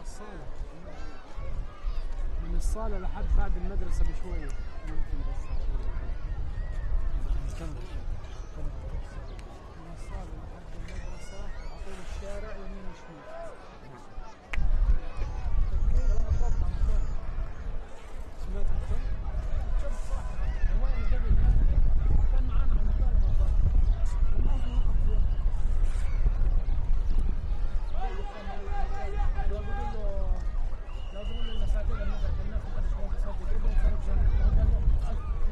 الصالة، من الصالة لحد بعد المدرسة بشوية ممكن، بس من الصالة لحد المدرسة على طول الشارع يمين وشمال. سمعت الكل؟ الكل صراحة وين قبل كان معانا على المكالمة الظاهر ولازم نوقف فيها. لازم نقول له ساعتين نقعد الناس ما حدش واقف صوت يقرب ونصرف جنب. قال له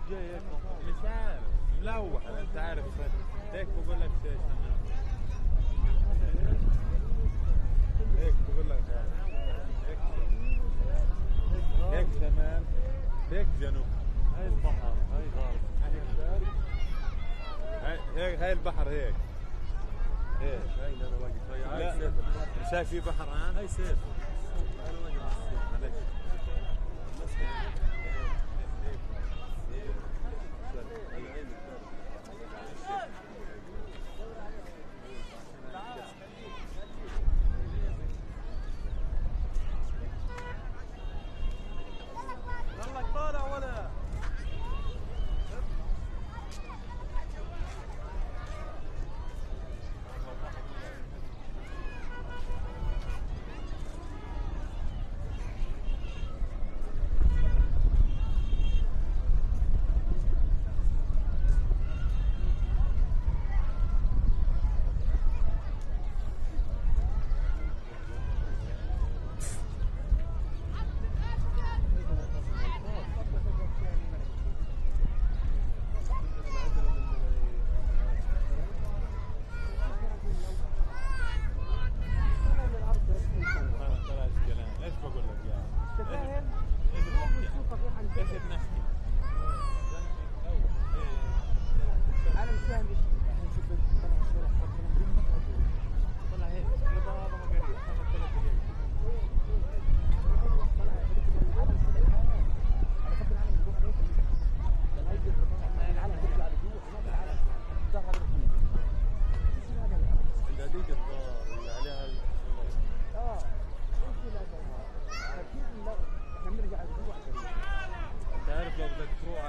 جاي هيك مش عارف ملوح انت عارف هيك بقول لك ايش هيك بقول لك هيك شمال هيك جنوب هاي البحر هاي غرب هاي البحر هيك هاي اللي انا واقف هاي سيف شايف في بحر الان هاي سيف انا واقف معلش يلا طالع ولا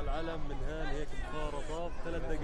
العلم من هان هيك مخارطات 3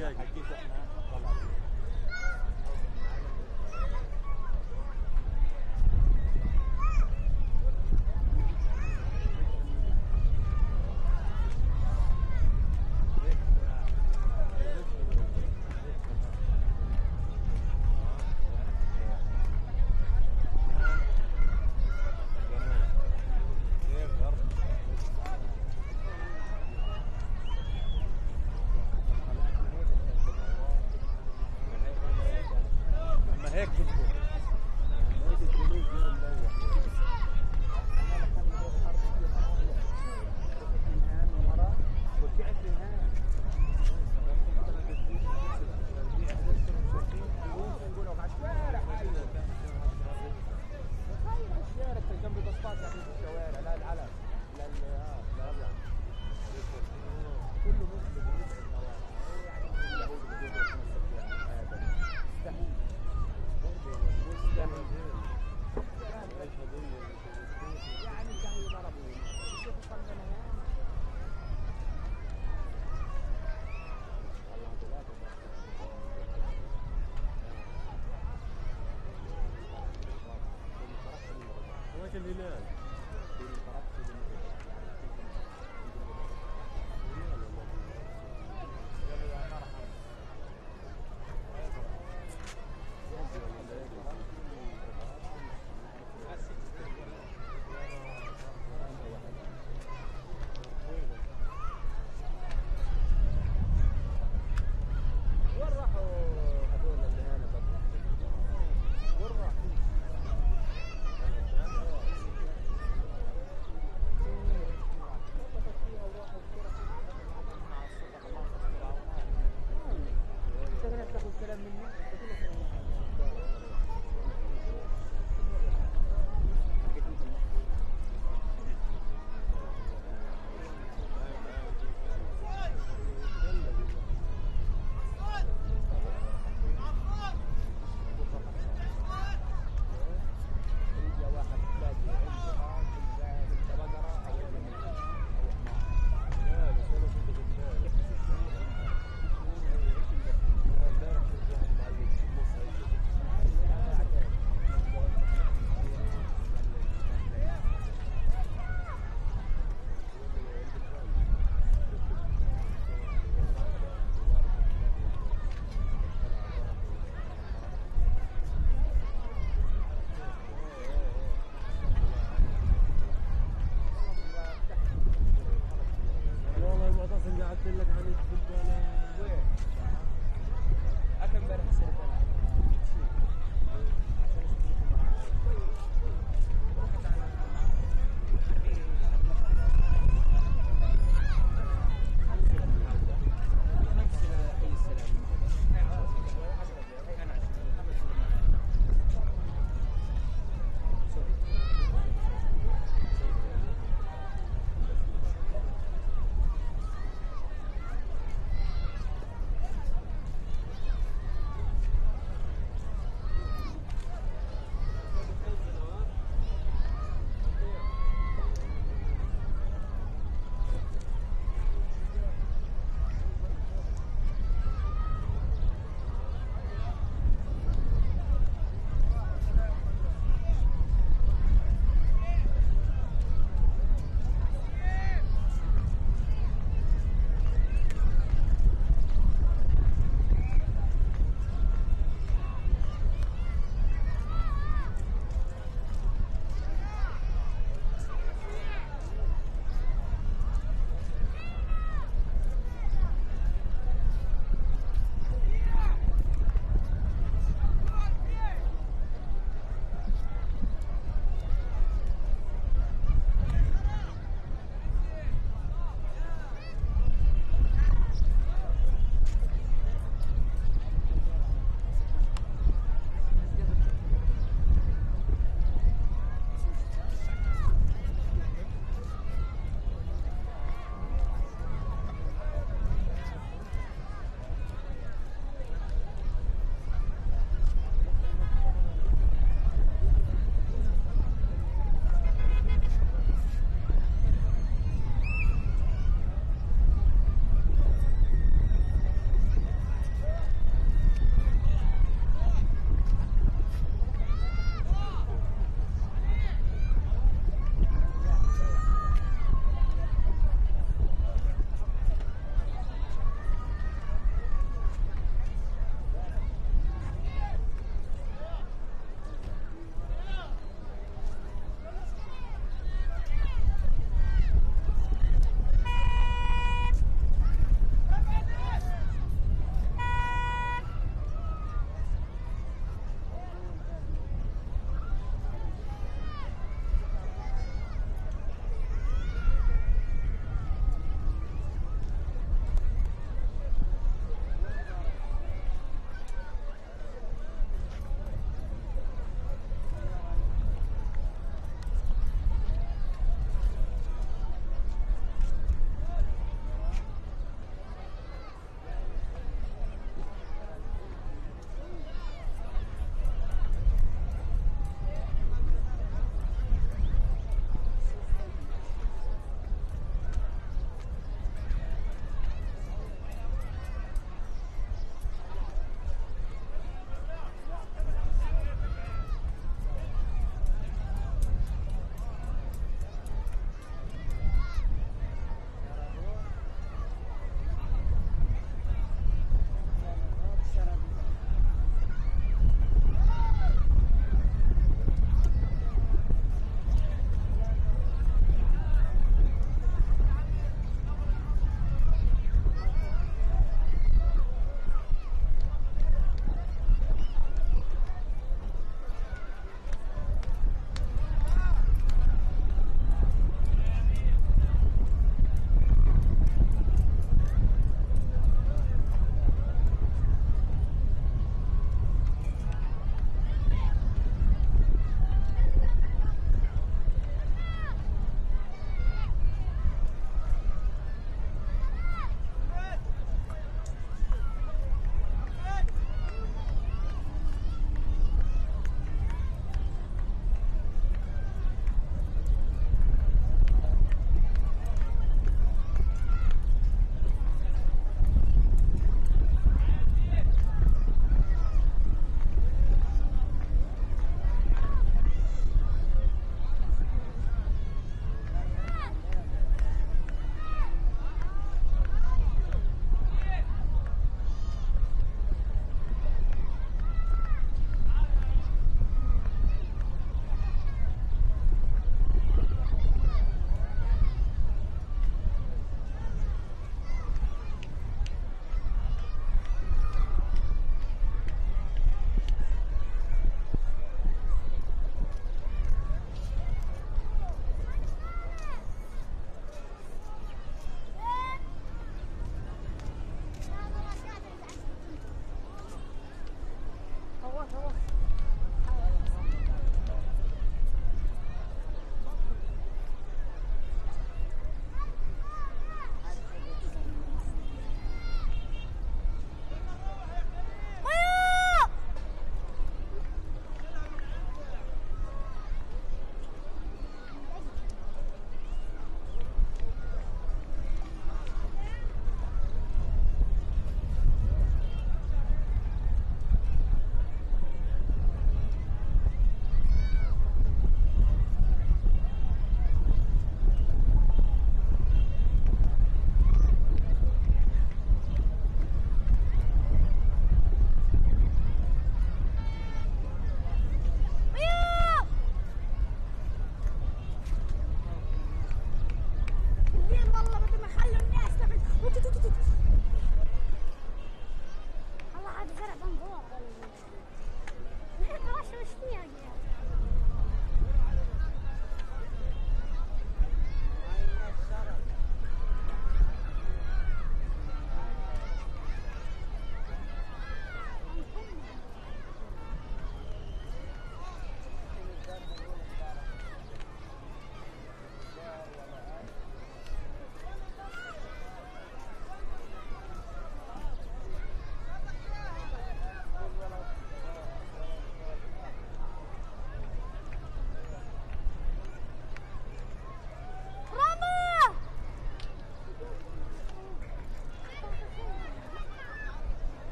دقائق الهلال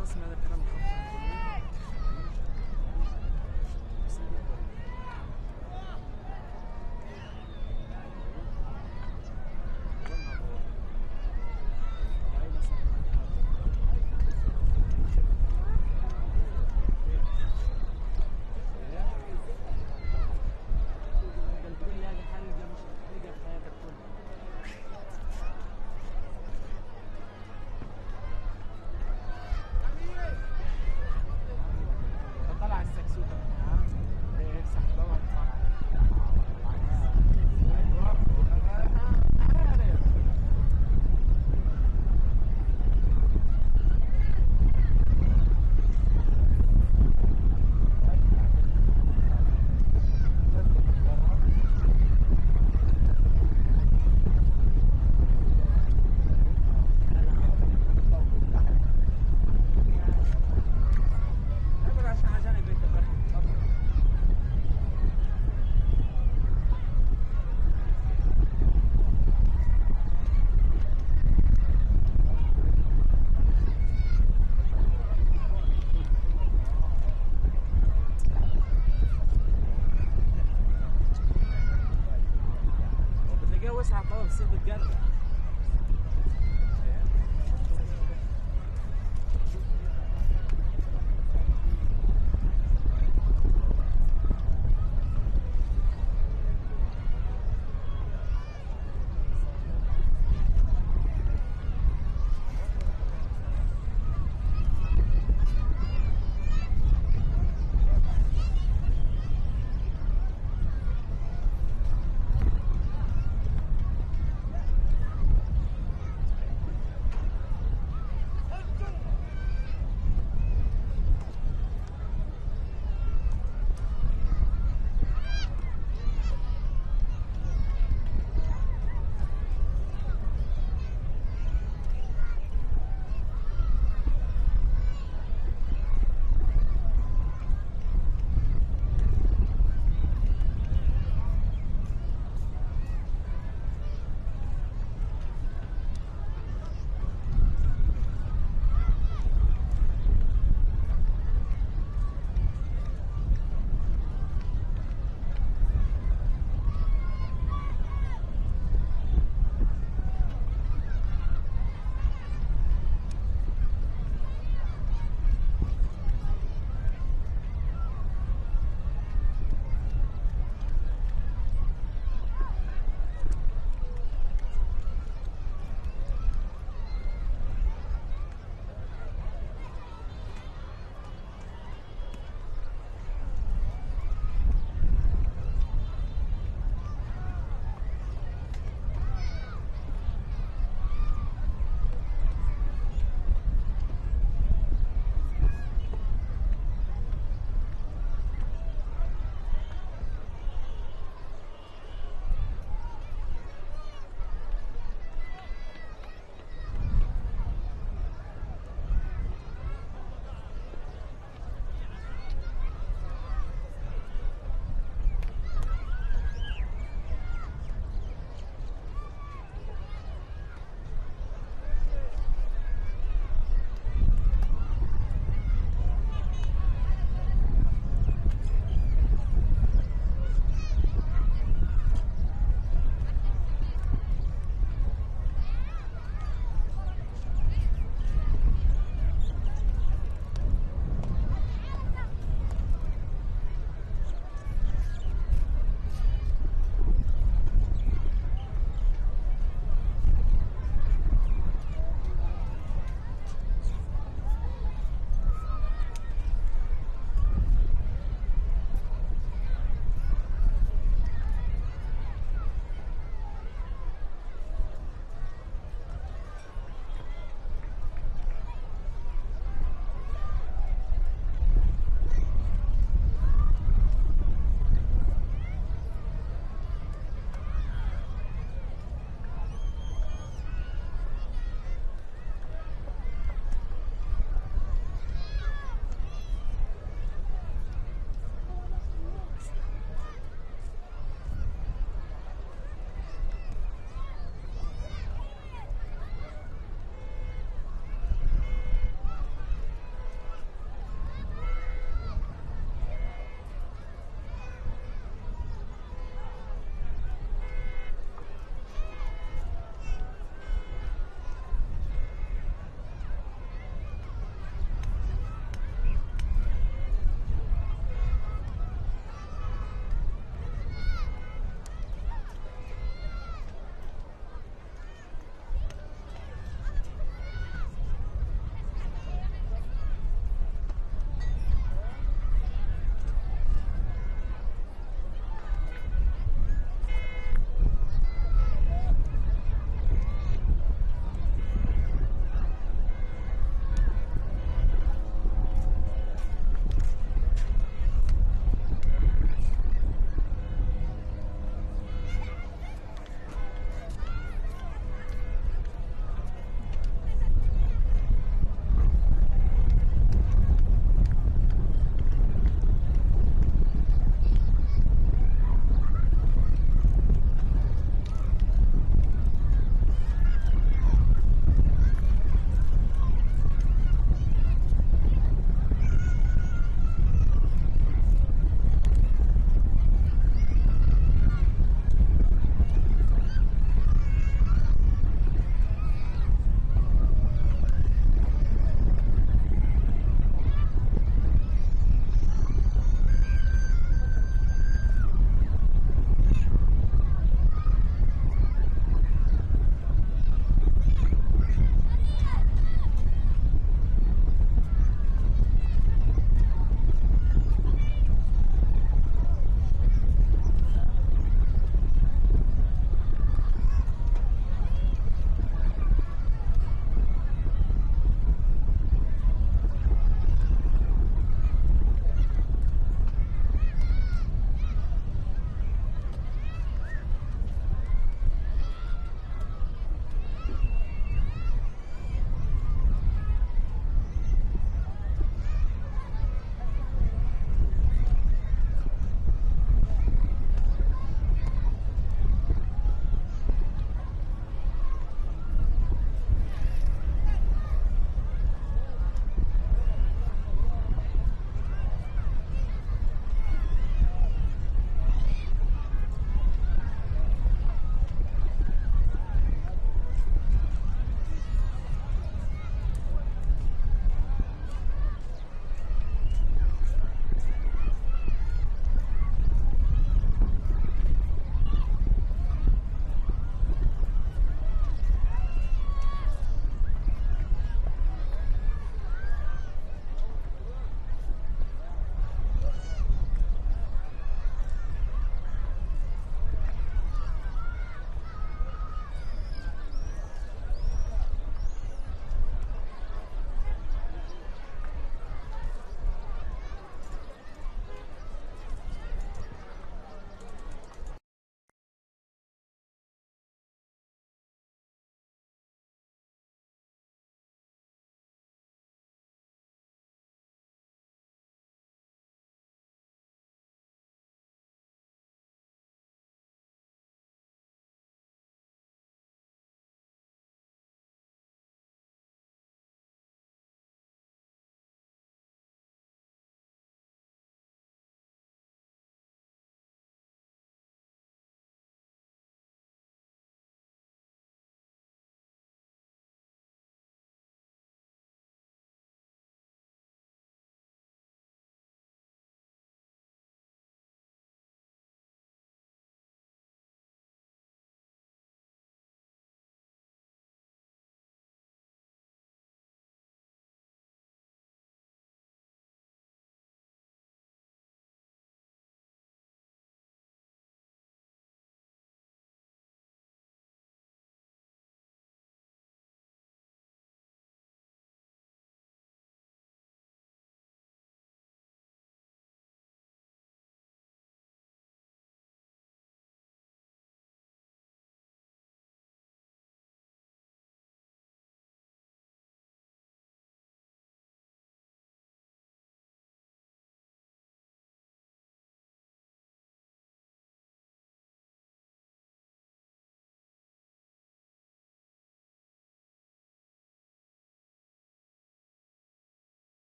رسمي هذا الكلام وسعة طول بتصير بتقرب.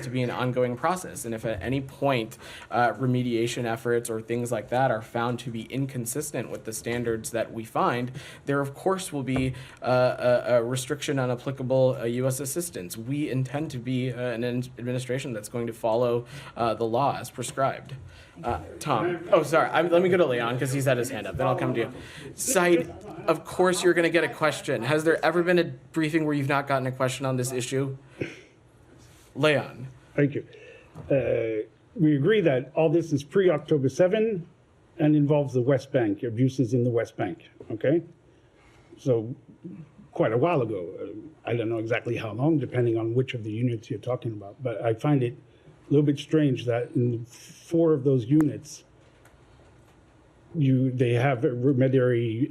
to be an ongoing process. And if at any point remediation efforts or things like that are found to be inconsistent with the standards that we find, there of course will be a restriction on applicable U.S. assistance. We intend to be an administration that's going to follow the law as prescribed. Tom. Oh, sorry. Let me go to Leon because he's had his hand up. Then I'll come to you. Said, of course you're going to get a question. Has there ever been a briefing where you've not gotten a question on this issue? Leon. Thank you. We agree that all this is pre-October 7 and involves the West Bank, abuses in the West Bank, okay? So quite a while ago. I don't know exactly how long, depending on which of the units you're talking about, but I find it a little bit strange that in 4 of those units, they have remediary,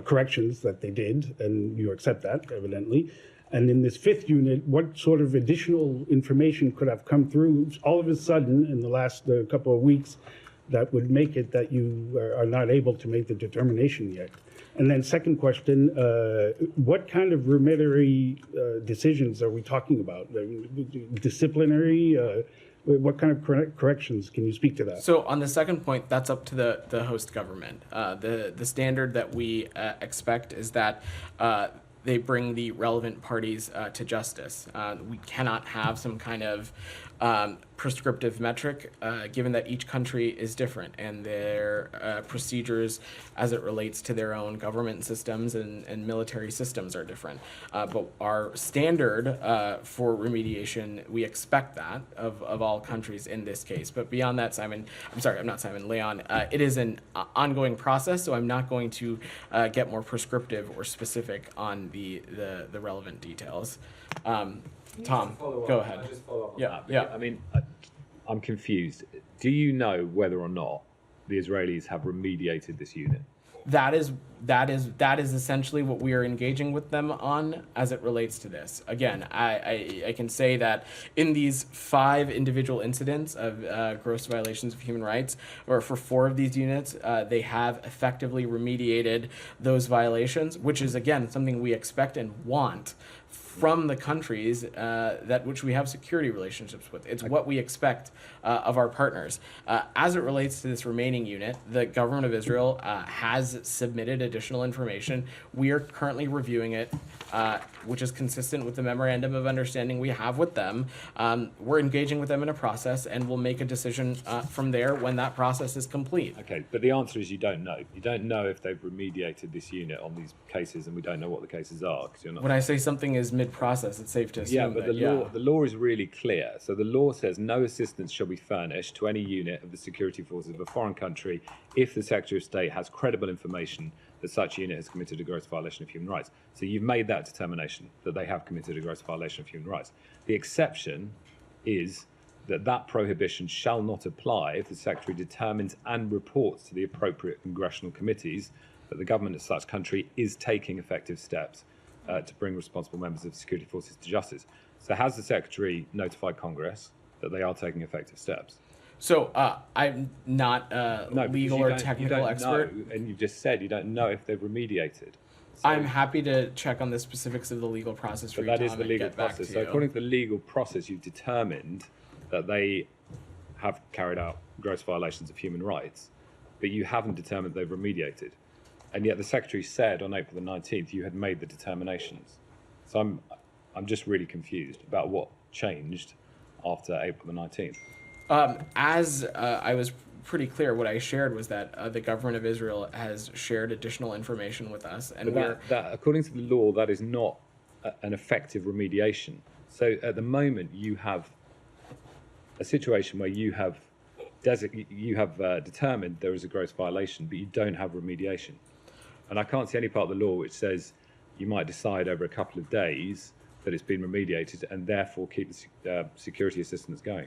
corrections that they did, and you accept that, evidently. And in this 5th unit, what sort of additional information could have come through all of a sudden in the last couple of weeks that would make it that you are not able to make the determination yet? And then second question, what kind of remediary decisions are we talking about? Disciplinary? What kind of corrections? Can you speak to that? So on the second point, that's up to the host government. The standard that we expect is that they bring the relevant parties to justice. We cannot have some kind of prescriptive metric, given that each country is different and their procedures as it relates to their own government systems and military systems are different. But our standard for remediation, we expect that of all countries in this case. But beyond that, Leon, it is an ongoing process, so I'm not going to get more prescriptive or specific on the relevant details. Tom, go ahead. I'll just follow up on Yeah, that. yeah. I mean, I'm confused. Do you know whether or not the Israelis have remediated this unit? That is essentially what we are engaging with them on as it relates to this. Again, I can say that in these 5 individual incidents of gross violations of human rights, or for 4 of these units, they have effectively remediated those violations, which is, again, something we expect and want from the countries that which we have security relationships with. It's what we expect of our partners. As it relates to this remaining unit, the government of Israel has submitted additional information. We are currently reviewing it, which is consistent with the memorandum of understanding we have with them. We're engaging with them in a process, and we'll make a decision from there when that process is complete. Okay, but the answer is you don't know. You don't know if they've remediated this unit on these cases, and we don't know what the cases are because you're not. When I say something is mid-process, it's safe to assume. Yeah, but the law is really clear. So the law says no assistance shall be furnished to any unit of the security forces of a foreign country if the Secretary of State has credible information that such unit has committed a gross violation of human rights. So you've made that determination that they have committed a gross violation of human rights. The exception is that prohibition shall not apply if the Secretary determines and reports to the appropriate congressional committees that the government of such country is taking effective steps to bring responsible members of the security forces to justice. So has the Secretary notified Congress that they are taking effective steps? So I'm not a legal or technical expert. Know, and you just said you don't know if they've remediated. So, I'm happy to check on the specifics of the legal process for but you, that Tom, is the and legal get back process. to So you. according to the legal process, you've determined that they have carried out gross violations of human rights, but you haven't determined they've remediated. And yet the Secretary said on April the 19th you had made the determinations. So I'm just really confused about what changed after April the 19th. As I was pretty clear, what I shared was that the government of Israel has shared additional information with us, and that according to the law, that is not an effective remediation. So at the moment, you have a situation where you have determined there is a gross violation, but you don't have remediation. And I can't see any part of the law which says you might decide over a couple of days that it's been remediated and therefore keep the security assistance going.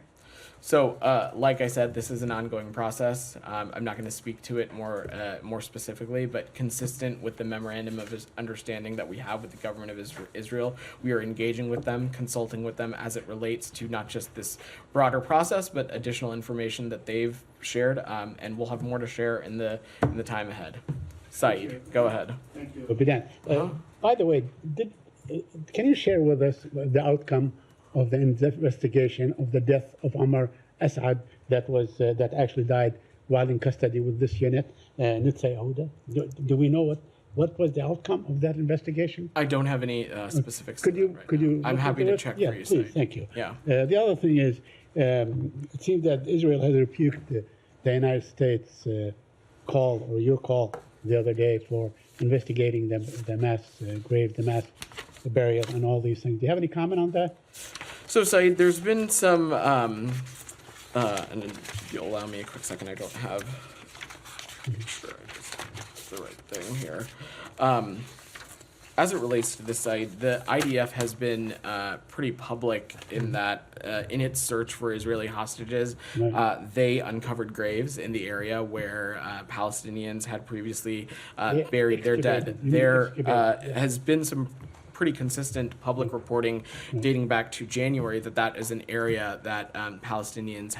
So, like I said, this is an ongoing process. I'm not going to speak to it more specifically, but consistent with the memorandum of understanding that we have with the government of Israel, we are engaging with them, consulting with them as it relates to not just this broader process, but additional information that they've shared, and we'll have more to share in the time ahead. Saeed, go ahead. Bidan. By the way, can you share with us the outcome of the investigation of the death of Omar Assad that actually died while in custody with this unit, Nitsay Ouda? Do we know what was the outcome of that investigation? I don't have any specifics. Could you? I'm look happy into to it? check Yeah, for you. please, Saeed. thank you. Yeah. The other thing is, it seems that Israel has rebuked the United States call, or your call the other day, for investigating the mass grave, the mass burial, and all these things. Do you have any comment on that? So, Saeed, there's been some, and if you'll allow me a quick second, I don't have the right thing here. As it relates to this site, the IDF has been pretty public in that in its search for Israeli hostages, they uncovered graves in the area where Palestinians had previously buried their dead. There has been some pretty consistent public reporting dating back to January that is an area that Palestinians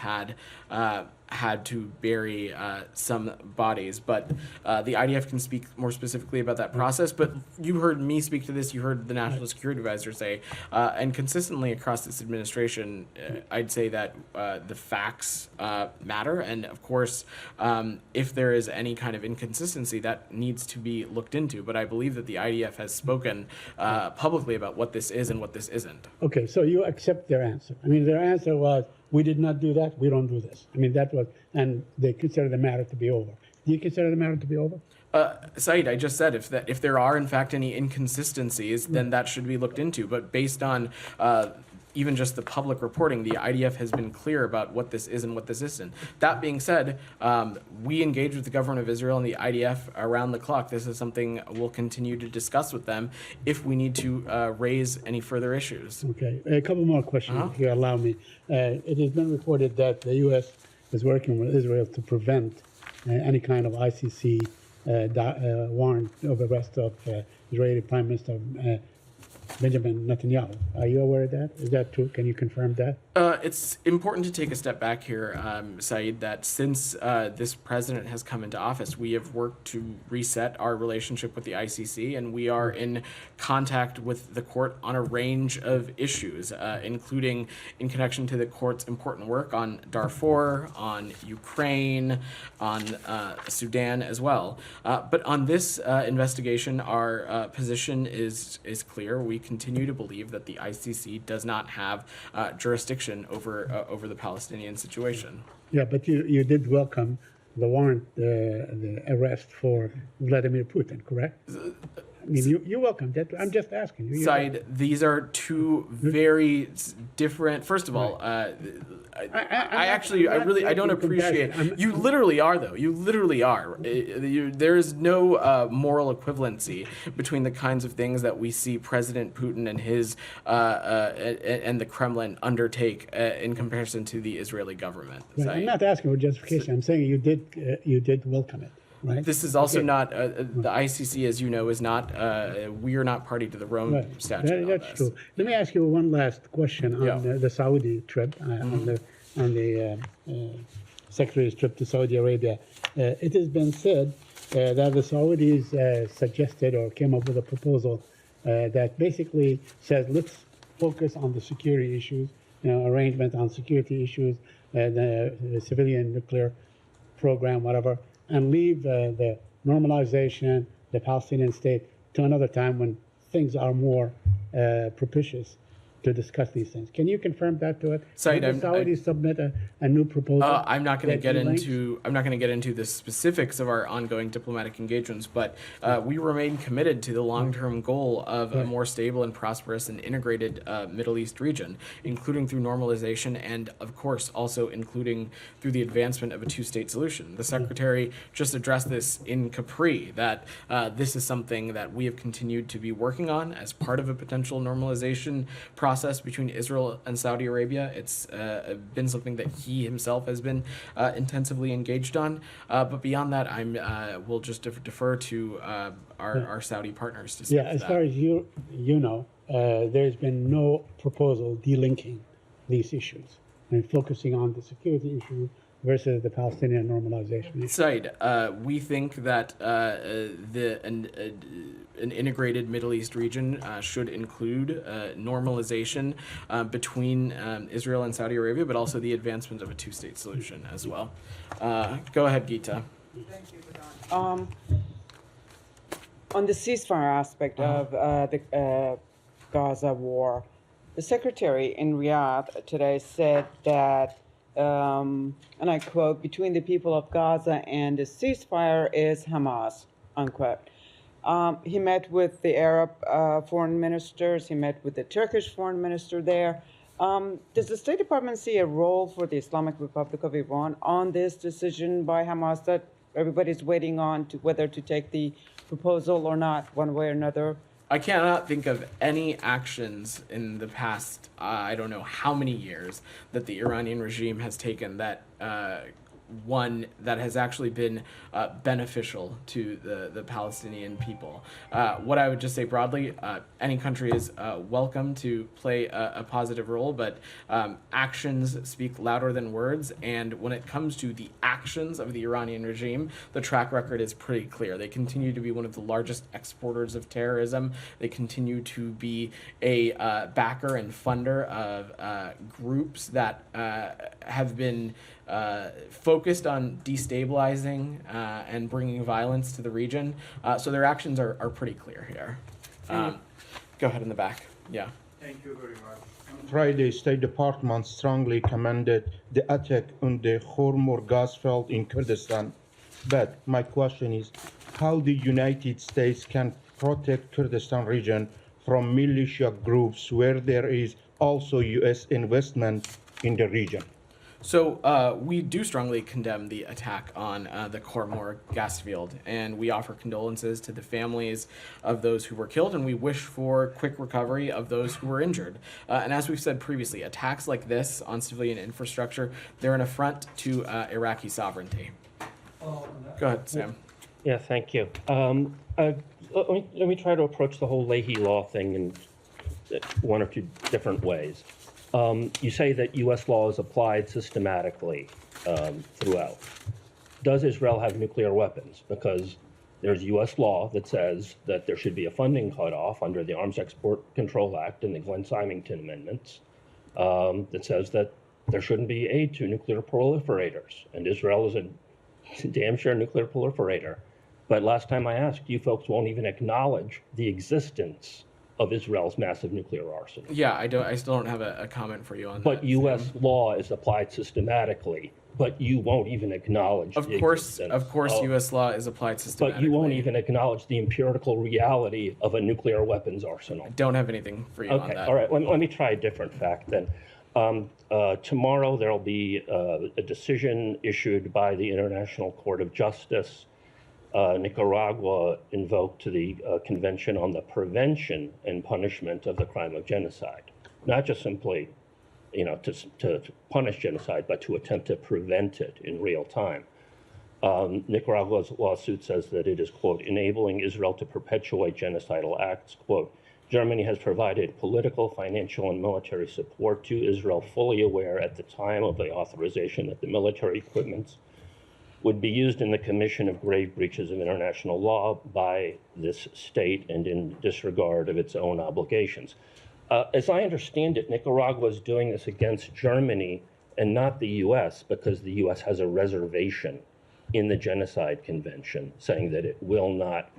had to bury some bodies, but the IDF can speak more specifically about that process. But you heard me speak to this, you heard the National Security Advisor say, and consistently across this administration, I'd say that the facts matter, and of course, if there is any kind of inconsistency, that needs to be looked into. But I believe that the IDF has spoken publicly about what this is and what this isn't. Okay, so you accept their answer. I mean, their answer was, we did not do that, we don't do this. I mean, that was, and they consider the matter to be over. Do you consider the matter to be over? Saeed, I just said if there are in fact any inconsistencies, then that should be looked into. But based on even just the public reporting, the IDF has been clear about what this is and what this isn't. That being said, we engage with the government of Israel and the IDF around the clock. This is something we'll continue to discuss with them if we need to raise any further issues. Okay, a couple more questions, if you allow me. It has been reported that the U.S. is working with Israel to prevent any kind of ICC warrant of arrest of Israeli Prime Minister Benjamin Netanyahu. Are you aware of that? Is that true? Can you confirm that? It's important to take a step back here, Saeed, that since this president has come into office, we have worked to reset our relationship with the ICC, and we are in contact with the court on a range of issues, including in connection to the court's important work on Darfur, on Ukraine, on Sudan as well. But on this investigation, our position is clear. We continue to believe that the ICC does not have jurisdiction over the Palestinian situation. Yeah, but you did welcome the warrant, the arrest for Vladimir Putin, correct? I mean, you welcomed it. I'm just asking you. Saeed, these are two very different. First of all, I don't appreciate. You literally are, though. You literally are. There is no moral equivalency between the kinds of things that we see President Putin and his and the Kremlin undertake in comparison to the Israeli government. Right. I'm not asking for justification. I'm saying you did welcome it. Right. This is also not the ICC, as you know, is not. We are not party to the Rome Statute. That's true. Let me ask you one last question on the Saudi trip, on the Secretary's trip to Saudi Arabia. It has been said that the Saudis suggested or came up with a proposal that basically says, let's focus on the security issues, arrangement on security issues, the civilian nuclear program, whatever, and leave the normalization, the Palestinian state, to another time when things are more propitious to discuss these things. Can you confirm that to it? Saeed, Did the Saudis submit a new proposal? I'm not going to get into the specifics of our ongoing diplomatic engagements, but we remain committed to the long-term goal of a more stable and prosperous and integrated Middle East region, including through normalization and, of course, also including through the advancement of a two-state solution. The Secretary just addressed this in Capri, that this is something that we have continued to be working on as part of a potential normalization process between Israel and Saudi Arabia. It's been something that he himself has been intensively engaged on. But beyond that, we'll just defer to our Saudi partners to speak to that. As far as you know, there's been no proposal delinking these issues and focusing on the security issue versus the Palestinian normalization issue? Said, we think that an integrated Middle East region should include normalization between Israel and Saudi Arabia, but also the advancement of a two-state solution as well. Go ahead, Geeta. Thank you, Badan. On the ceasefire aspect of the Gaza war, the secretary in Riyadh today said that, and I quote, between the people of Gaza and the ceasefire is Hamas, unquote. He met with the Arab foreign ministers. He met with the Turkish foreign minister there. Does the State Department see a role for the Islamic Republic of Iran on this decision by Hamas that everybody's waiting on to whether to take the proposal or not, one way or another? I cannot think of any actions in the past, I don't know how many years, that the Iranian regime has taken that one that has actually been beneficial to the Palestinian people. What I would just say broadly, any country is welcome to play a positive role, but actions speak louder than words. And when it comes to the actions of the Iranian regime, the track record is pretty clear. They continue to be one of the largest exporters of terrorism. They continue to be a backer and funder of groups that have been focused on destabilizing and bringing violence to the region. So their actions are pretty clear here. Go ahead in the back. Yeah. Thank you very much. On Friday, State Department strongly commended the attack on the Hormuz gas field in Kurdistan. But my question is, how the United States can protect Kurdistan region from militia groups where there is also U.S. investment in the region? So we do strongly condemn the attack on the Hormuz gas field, and we offer condolences to the families of those who were killed, and we wish for quick recovery of those who were injured. And as we've said previously, attacks like this on civilian infrastructure, they're an affront to Iraqi sovereignty. Go ahead, Sam. Yeah, thank you. Let me try to approach the whole Leahy law thing in one or two different ways. You say that U.S. law is applied systematically throughout. Does Israel have nuclear weapons? Because there's U.S. law that says that there should be a funding cutoff under the Arms Export Control Act and the Glenn-Symington Amendments that says that there shouldn't be aid to nuclear proliferators. And Israel is a damn sure nuclear proliferator. But last time I asked, you folks won't even acknowledge the existence of Israel's massive nuclear arsenal. Yeah, I still don't have a comment for you on that. But U.S. law is applied systematically, but you won't even acknowledge Of course, U.S. law is applied systematically. But you won't even acknowledge the empirical reality of a nuclear weapons arsenal. I don't have anything for you on that. All right, let me try a different fact then. Tomorrow there will be a decision issued by the International Court of Justice. Nicaragua invoked the Convention on the Prevention and Punishment of the Crime of Genocide. Not just simply, to punish genocide, but to attempt to prevent it in real time. Nicaragua's lawsuit says that it is, quote, enabling Israel to perpetuate genocidal acts, quote, Germany has provided political, financial, and military support to Israel, fully aware at the time of the authorization that the military equipment would be used in the commission of grave breaches of international law by this state and in disregard of its own obligations. As I understand it, Nicaragua is doing this against Germany and not the U.S. because the U.S. has a reservation in the Genocide Convention saying that it will not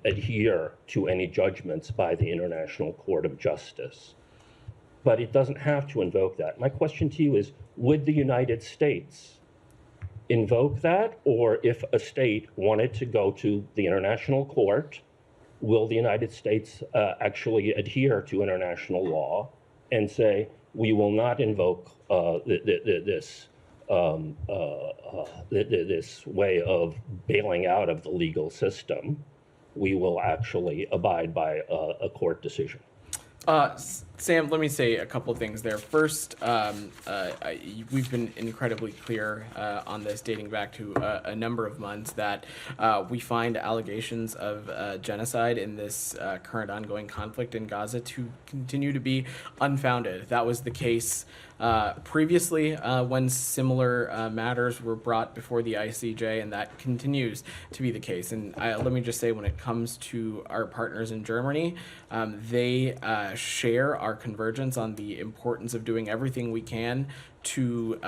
adhere to any judgments by the International Court of Justice. But it doesn't have to invoke that. My question to you is, would the United States invoke that, or if a state wanted to go to the international court, will the United States actually adhere to international law and say, we will not invoke this way of bailing out of the legal system? We will actually abide by a court decision. Sam, let me say a couple of things there. First, we've been incredibly clear on this, dating back to a number of months, that we find allegations of genocide in this current ongoing conflict in Gaza to continue to be unfounded. That was the case previously when similar matters were brought before the ICJ, and that continues to be the case. And let me just say, when it comes to our partners in Germany, they share our convergence on the importance of doing everything we can to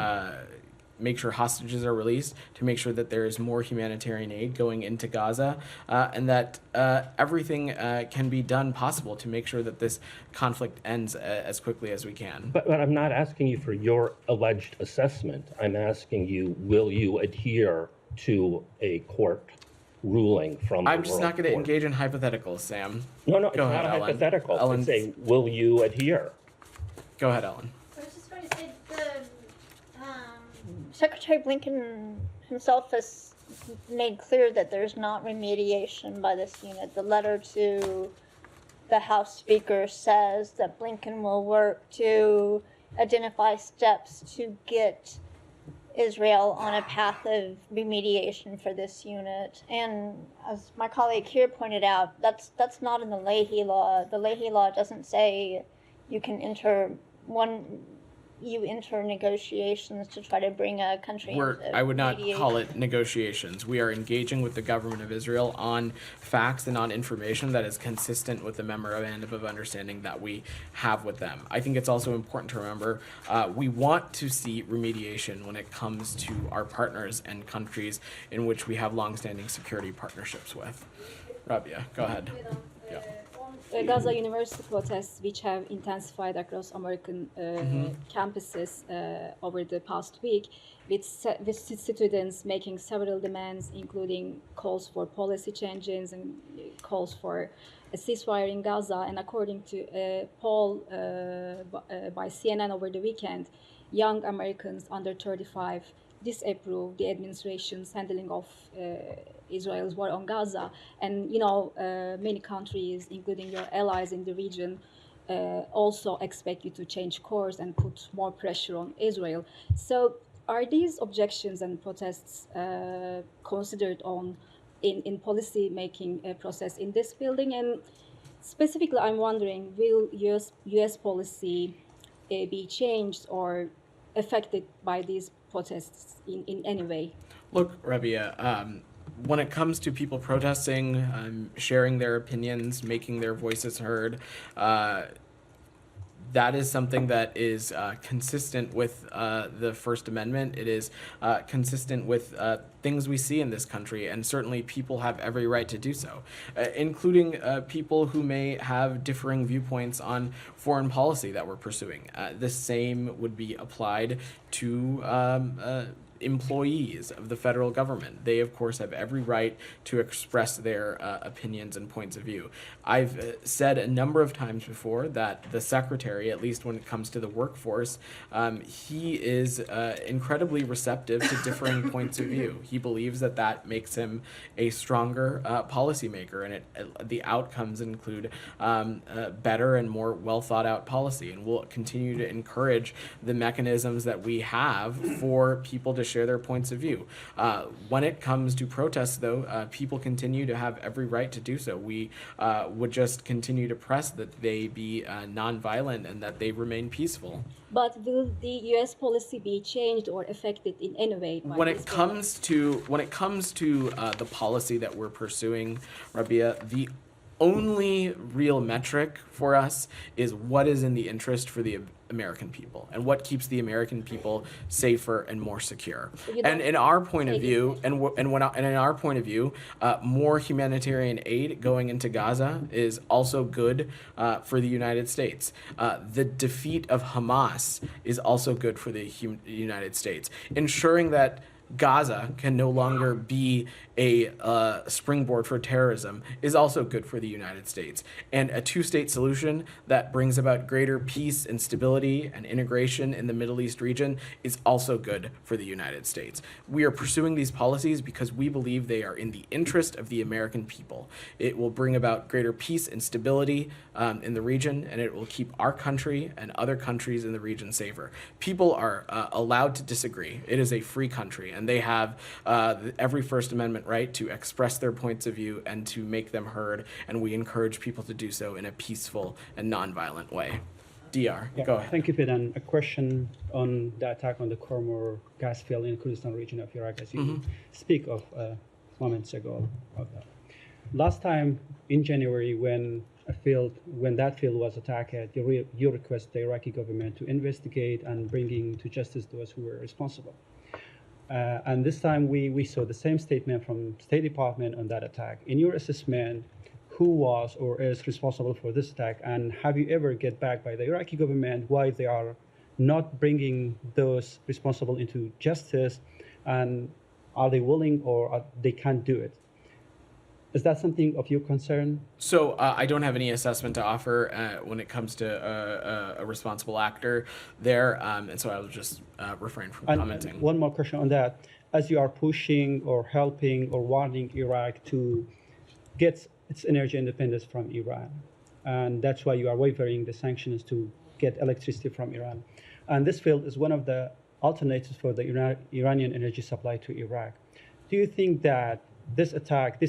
make sure hostages are released, to make sure that there is more humanitarian aid going into Gaza, and that everything can be done possible to make sure that this conflict ends as quickly as we can. But I'm not asking you for your alleged assessment. I'm asking you, will you adhere to a court ruling from the I'm just not going to World Court? engage in hypotheticals, Sam. No, it's Go not ahead, a Ellen. hypothetical. Ellen's- It's a, will you adhere? Go ahead, Ellen. I was just going to say Secretary Blinken himself has made clear that there's not remediation by this unit. The letter to the House Speaker says that Blinken will work to identify steps to get Israel on a path of remediation for this unit. And as my colleague here pointed out, that's not in the Leahy Law. The Leahy Law doesn't say you can enter negotiations to try to bring a country into I would not mediation. call it negotiations. We are engaging with the government of Israel on facts and on information that is consistent with the memorandum of understanding that we have with them. I think it's also important to remember we want to see remediation when it comes to our partners and countries in which we have longstanding security partnerships with. Rabia, go ahead. Yeah. Gaza University protests, which have intensified across American campuses over the past week, with students making several demands, including calls for policy changes and calls for a ceasefire in Gaza. And according to a poll by CNN over the weekend, young Americans under 35 disapprove the administration's handling of Israel's war on Gaza. And, many countries, including your allies in the region, also expect you to change course and put more pressure on Israel. So are these objections and protests considered in policy-making process in this building? And specifically, I'm wondering, will U.S. policy be changed or affected by these protests in any way? Look, Rabia, when it comes to people protesting, sharing their opinions, making their voices heard, that is something that is consistent with the First Amendment. It is consistent with things we see in this country, and certainly people have every right to do so, including people who may have differing viewpoints on foreign policy that we're pursuing. The same would be applied to employees of the federal government. They, of course, have every right to express their opinions and points of view. I've said a number of times before that the secretary, at least when it comes to the workforce, he is incredibly receptive to differing points of view. He believes that makes him a stronger policymaker, and the outcomes include better and more well thought out policy. And we'll continue to encourage the mechanisms that we have for people to share their points of view. When it comes to protests, though, people continue to have every right to do so. We would just continue to press that they be nonviolent and that they remain peaceful. But will the U.S. policy be changed or affected in any way? When it comes to the policy that we're pursuing, Rabia, the only real metric for us is what is in the interest for the American people and what keeps the American people safer and more secure. And in our point of view, more humanitarian aid going into Gaza is also good for the United States. The defeat of Hamas is also good for the United States. Ensuring that Gaza can no longer be a springboard for terrorism is also good for the United States. And a two-state solution that brings about greater peace and stability and integration in the Middle East region is also good for the United States. We are pursuing these policies because we believe they are in the interest of the American people. It will bring about greater peace and stability in the region, and it will keep our country and other countries in the region safer. People are allowed to disagree. It is a free country, and they have every First Amendment right to express their points of view and to make them heard, and we encourage people to do so in a peaceful and nonviolent way. DR, go ahead. Thank you, Fidan. A question on the attack on the Khormor gas field in the Kurdistan region of Iraq, as you speak of moments ago. Last time in January, when that field was attacked, you request the Iraqi government to investigate and bringing to justice those who were responsible. And this time we saw the same statement from State Department on that attack. In your assessment, who was or is responsible for this attack, and have you ever get back by the Iraqi government why they are not bringing those responsible into justice, and are they willing or they can't do it? Is that something of your concern? So I don't have any assessment to offer when it comes to a responsible actor there, and so I will just refrain from commenting. And one more question on that. As you are pushing or helping or wanting Iraq to get its energy independence from Iran, and that's why you are wavering the sanctions to get electricity from Iran. And this field is one of the alternatives for the Iranian energy supply to Iraq. Do you think that this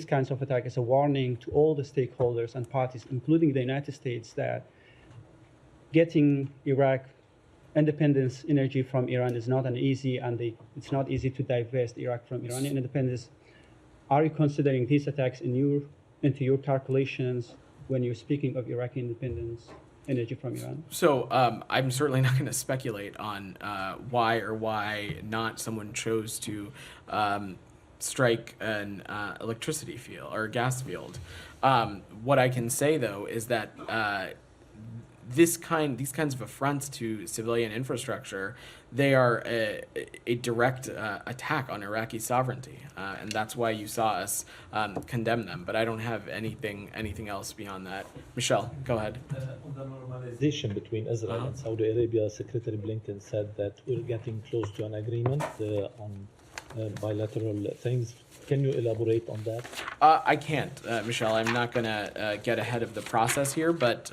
kinds of attack is a warning to all the stakeholders and parties, including the United States, that getting Iraq independence energy from Iran is not easy, and it's not easy to divest Iraq from Iranian independence? Are you considering these attacks into your calculations when you're speaking of Iraqi independence energy from Iran? So I'm certainly not going to speculate on why or why not someone chose to strike an electricity field or a gas field. What I can say, though, is that these kinds of affronts to civilian infrastructure, they are a direct attack on Iraqi sovereignty, and that's why you saw us condemn them. But I don't have anything else beyond that. Michelle, go ahead. On the normalization between Israel and Saudi Arabia, Secretary Blinken said that we're getting close to an agreement on bilateral things. Can you elaborate on that? I can't, Michelle. I'm not going to get ahead of the process here, but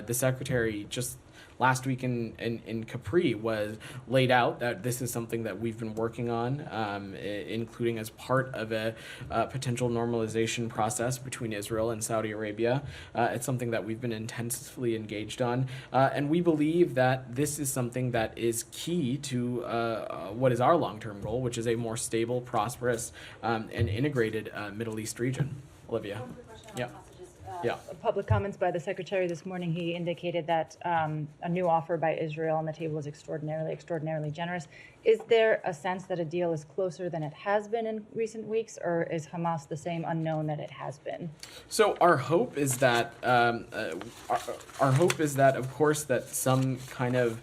the Secretary just last week in Capri was laid out that this is something that we've been working on, including as part of a potential normalization process between Israel and Saudi Arabia. It's something that we've been intensively engaged on, and we believe that this is something that is key to what is our long-term goal, which is a more stable, prosperous, and integrated Middle East region. Olivia. Yeah. Yeah. Public comments by the Secretary this morning, he indicated that a new offer by Israel on the table is extraordinarily generous. Is there a sense that a deal is closer than it has been in recent weeks, or is Hamas the same unknown that it has been? So our hope is that of course, that some kind of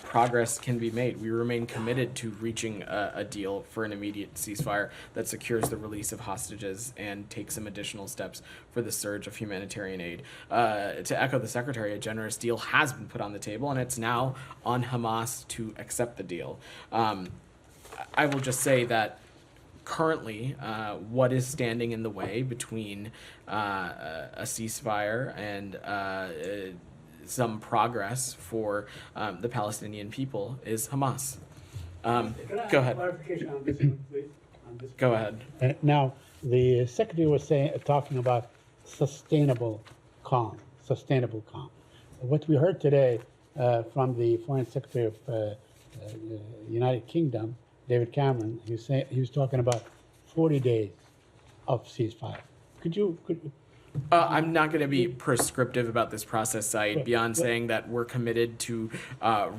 progress can be made. We remain committed to reaching a deal for an immediate ceasefire that secures the release of hostages and takes some additional steps for the surge of humanitarian aid. To echo the Secretary, a generous deal has been put on the table, and it's now on Hamas to accept the deal. I will just say that currently, what is standing in the way between a ceasefire and some progress for the Palestinian people is Hamas. Go ahead. Clarification on this one, please. Go ahead. Now, the Secretary was talking about sustainable calm. What we heard today from the Foreign Secretary of United Kingdom, David Cameron, he was talking about 40 days of ceasefire. Could I'm not going to be prescriptive about this process, Saeed, beyond saying that we're committed to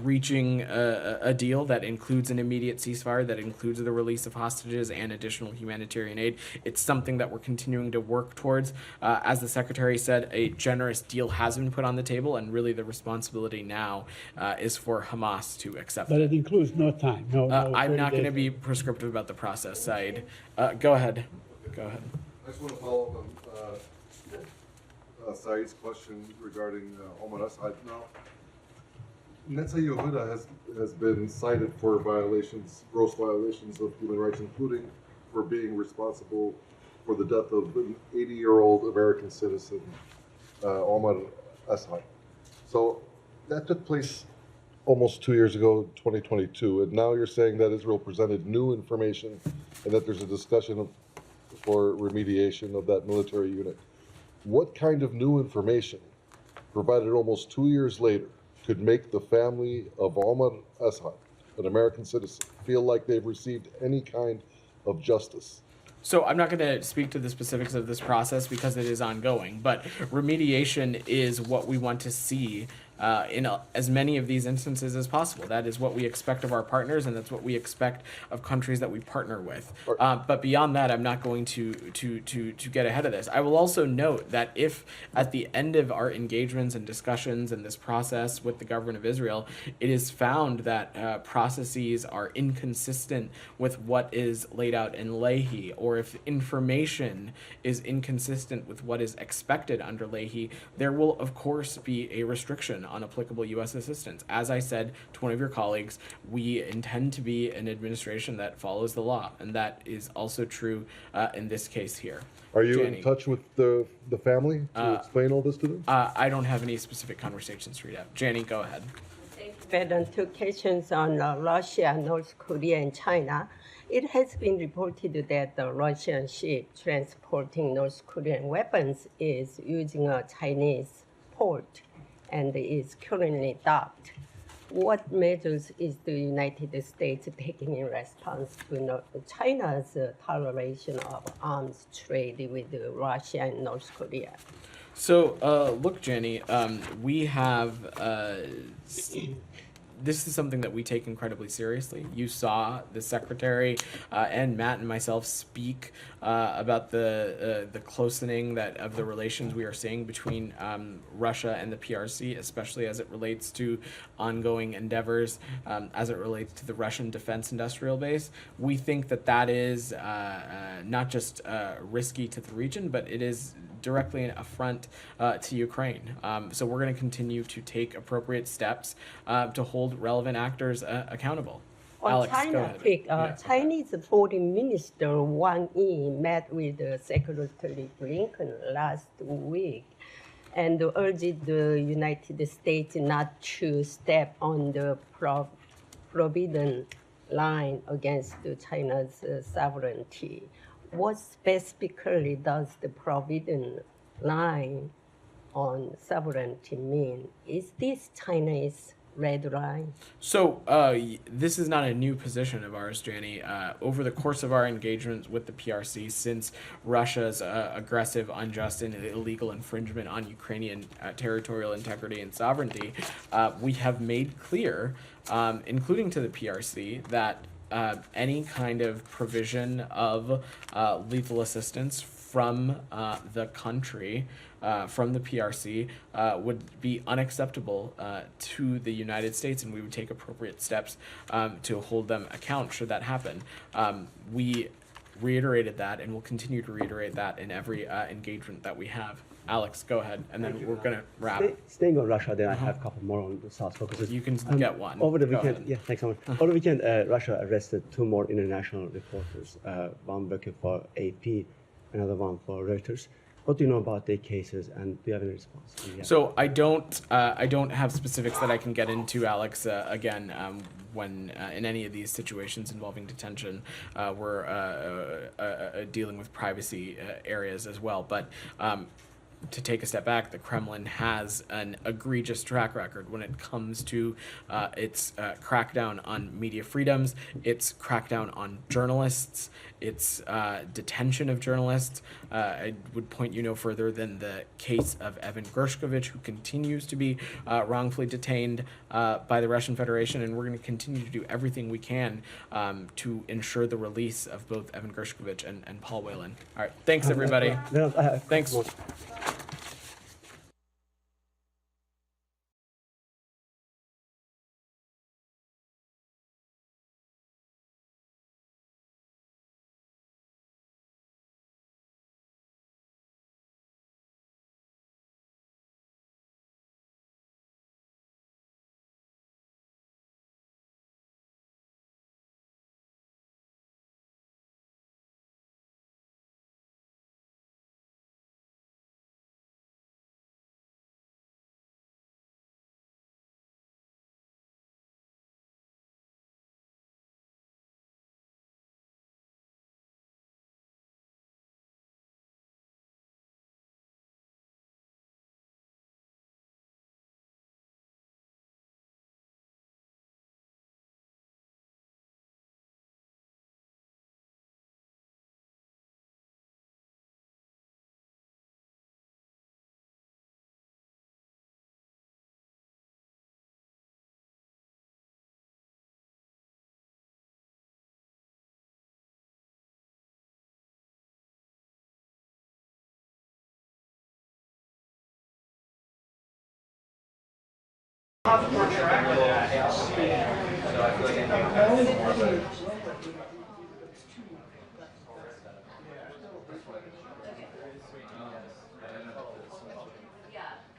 reaching a deal that includes an immediate ceasefire, that includes the release of hostages and additional humanitarian aid. It's something that we're continuing to work towards. As the Secretary said, a generous deal has been put on the table, and really the responsibility now is for Hamas to accept But it. it includes no time. No, I'm 30 not going to days. be prescriptive about the process, Saeed. Go ahead. Go ahead. I just want to follow up on Saeed's question regarding Omar Assad. Now, Netza Yehuda has been cited for violations, gross violations of human rights, including for being responsible for the death of an 80-year-old American citizen, Omar Assad. So that took place almost 2 years ago, 2022, and now you're saying that Israel presented new information and that there's a discussion for remediation of that military unit. What kind of new information, provided almost 2 years later, could make the family of Omar Assad, an American citizen, feel like they've received any kind of justice? So I'm not going to speak to the specifics of this process because it is ongoing, but remediation is what we want to see in as many of these instances as possible. That is what we expect of our partners, and that's what we expect of countries that we partner with. But beyond that, I'm not going to get ahead of this. I will also note that if at the end of our engagements and discussions in this process with the government of Israel, it is found that processes are inconsistent with what is laid out in Leahy, or if information is inconsistent with what is expected under Leahy, there will of course be a restriction on applicable U.S. assistance. As I said to one of your colleagues, we intend to be an administration that follows the law, and that is also true in this case here. Are you Jani, in touch with the family to explain all this to them? I don't have any specific conversations to read out. Jani, go ahead. On two questions on Russia, North Korea, and China. It has been reported that the Russian ship transporting North Korean weapons is using a Chinese port and is currently docked. What measures is the United States taking in response to China's toleration of arms trade with Russia and North Korea? So, look, Jenny, we have, this is something that we take incredibly seriously. You saw the Secretary and Matt and myself speak about the closening of the relations we are seeing between Russia and the PRC, especially as it relates to ongoing endeavors, as it relates to the Russian defense industrial base. We think that is not just risky to the region, but it is directly an affront to Ukraine. So we're going to continue to take appropriate steps to hold relevant actors accountable. On Alex, China, go ahead. quick, Yeah. Chinese Foreign Minister Wang Yi met with Secretary Blinken last week and urged the United States not to step on the forbidden line against China's sovereignty. What specifically does the forbidden line on sovereignty mean? Is this China's red line? So this is not a new position of ours, Jani. Over the course of our engagements with the PRC, since Russia's aggressive, unjust, and illegal infringement on Ukrainian territorial integrity and sovereignty, we have made clear, including to the PRC, that any kind of provision of lethal assistance from the country, from the PRC, would be unacceptable to the United States, and we would take appropriate steps to hold them account should that happen. We reiterated that and will continue to reiterate that in every engagement that we have. Alex, go ahead, and then we're going to wrap. Staying on Russia, then I have a couple more on the South Caucasus. You can get one. Over the Go weekend, ahead. yeah, thanks so much. Over the weekend, Russia arrested 2 more international reporters, one working for AP, another one for Reuters. What do you know about their cases, and do you have any response? Yeah. So I don't have specifics that I can get into, Alex. Again, when in any of these situations involving detention, we're dealing with privacy areas as well. But to take a step back, the Kremlin has an egregious track record when it comes to its crackdown on media freedoms, its crackdown on journalists, its detention of journalists. I would point you no further than the case of Evan Gershkovich, who continues to be wrongfully detained by the Russian Federation, and we're going to continue to do everything we can to ensure the release of both Evan Gershkovich and Paul Whelan. All right, thanks everybody. Thanks.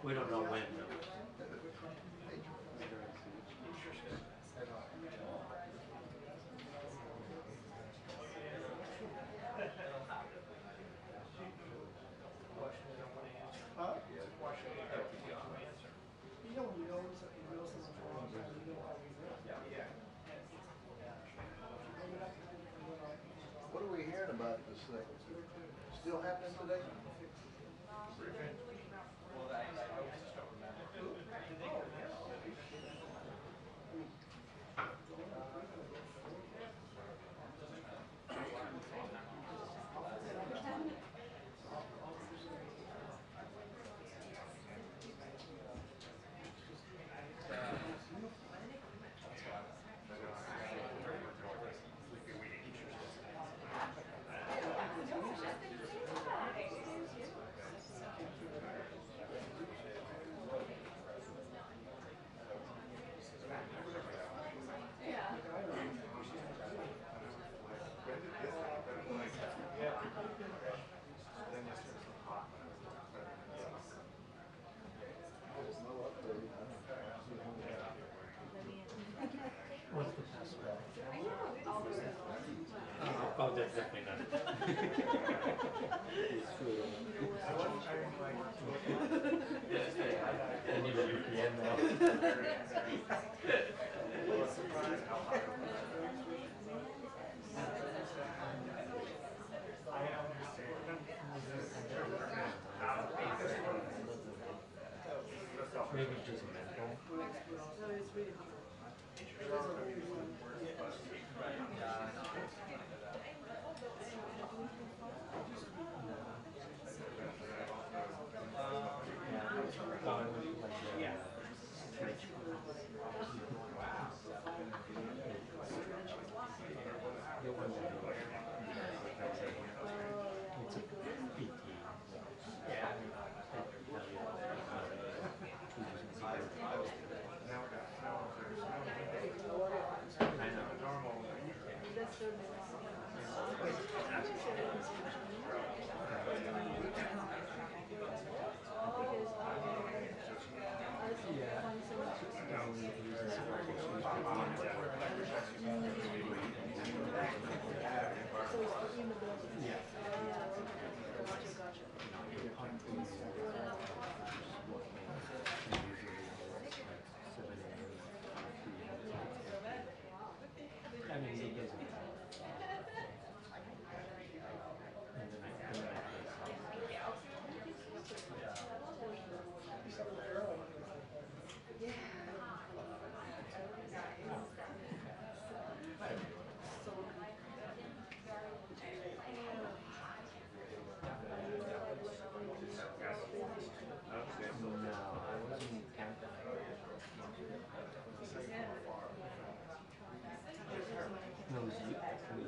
We don't know when. What are we hearing about this thing? Still happening today? What's the password? Oh, that's definitely not. I need a VPN now. Maybe just mental. It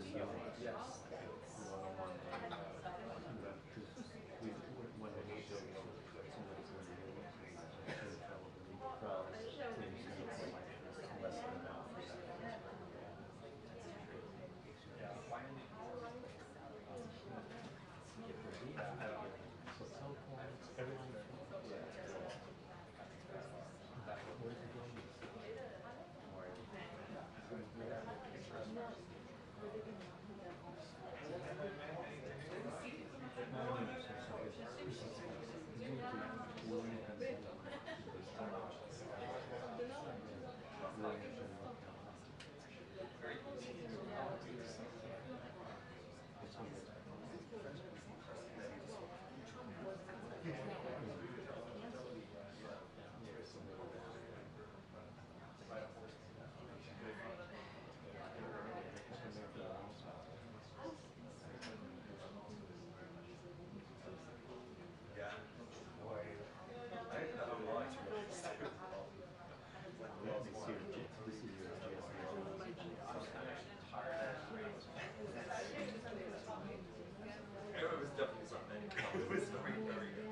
was definitely something. It was very, very good.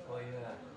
Well, yeah.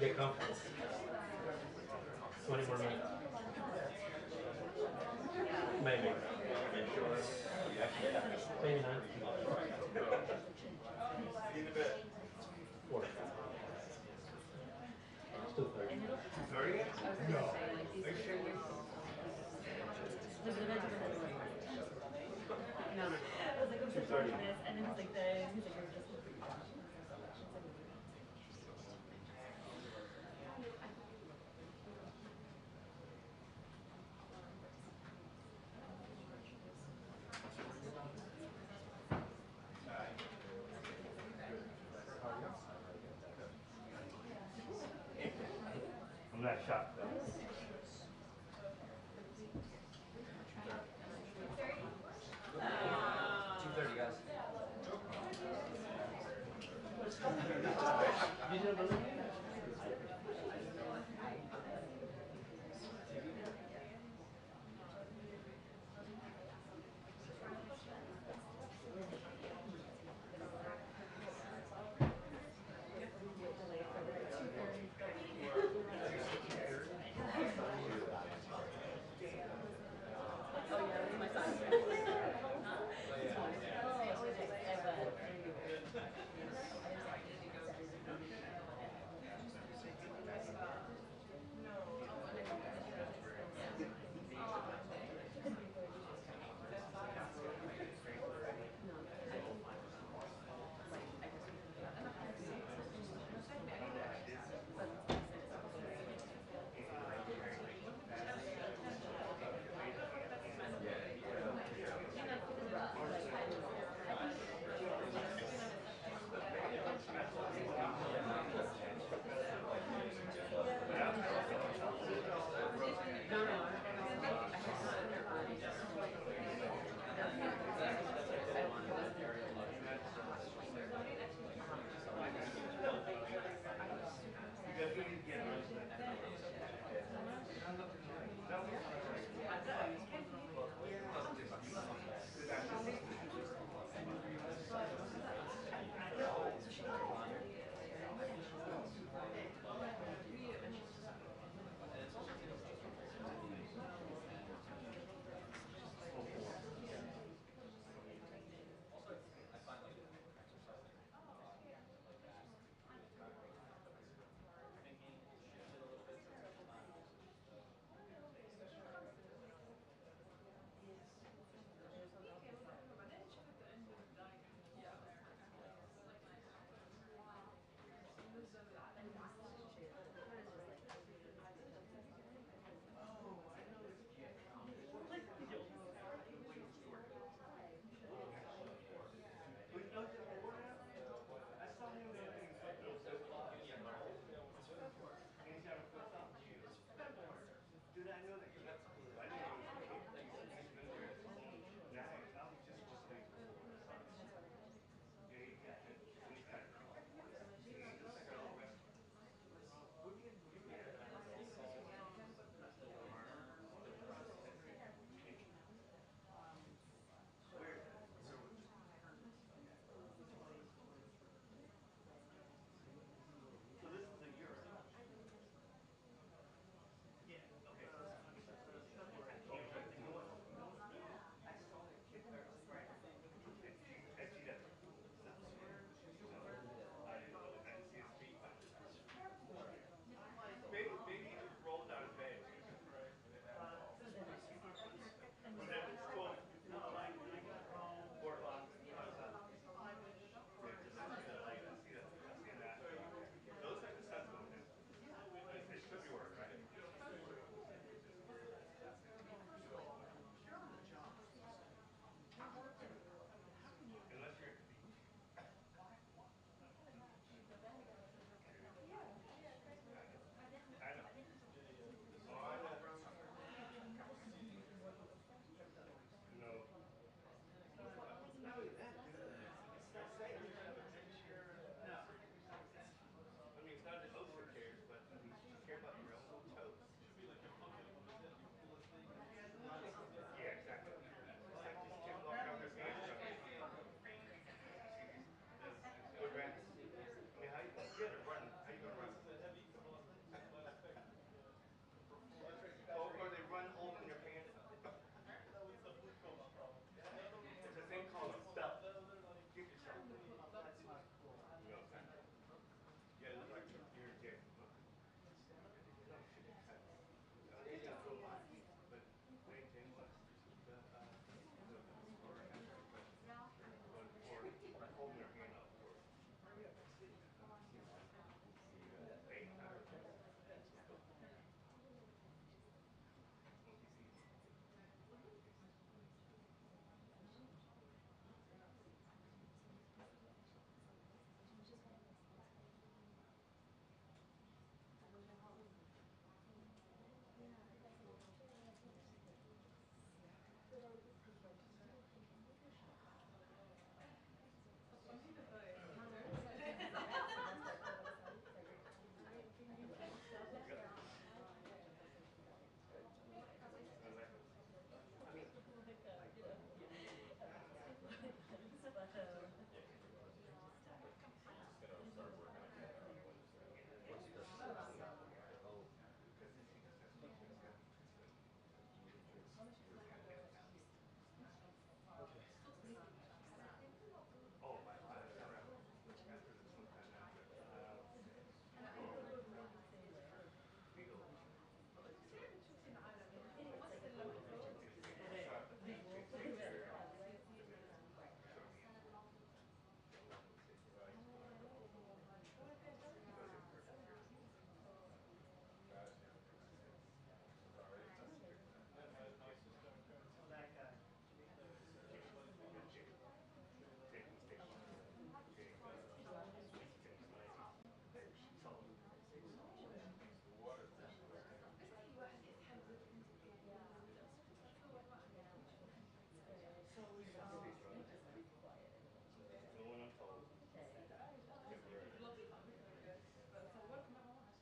Get comfortable. 20 more minutes. Maybe. Maybe not. Four. Still 30. 30? No. No. I was like, I'm such a this, and then he's like, you're just shot. 2:30, guys.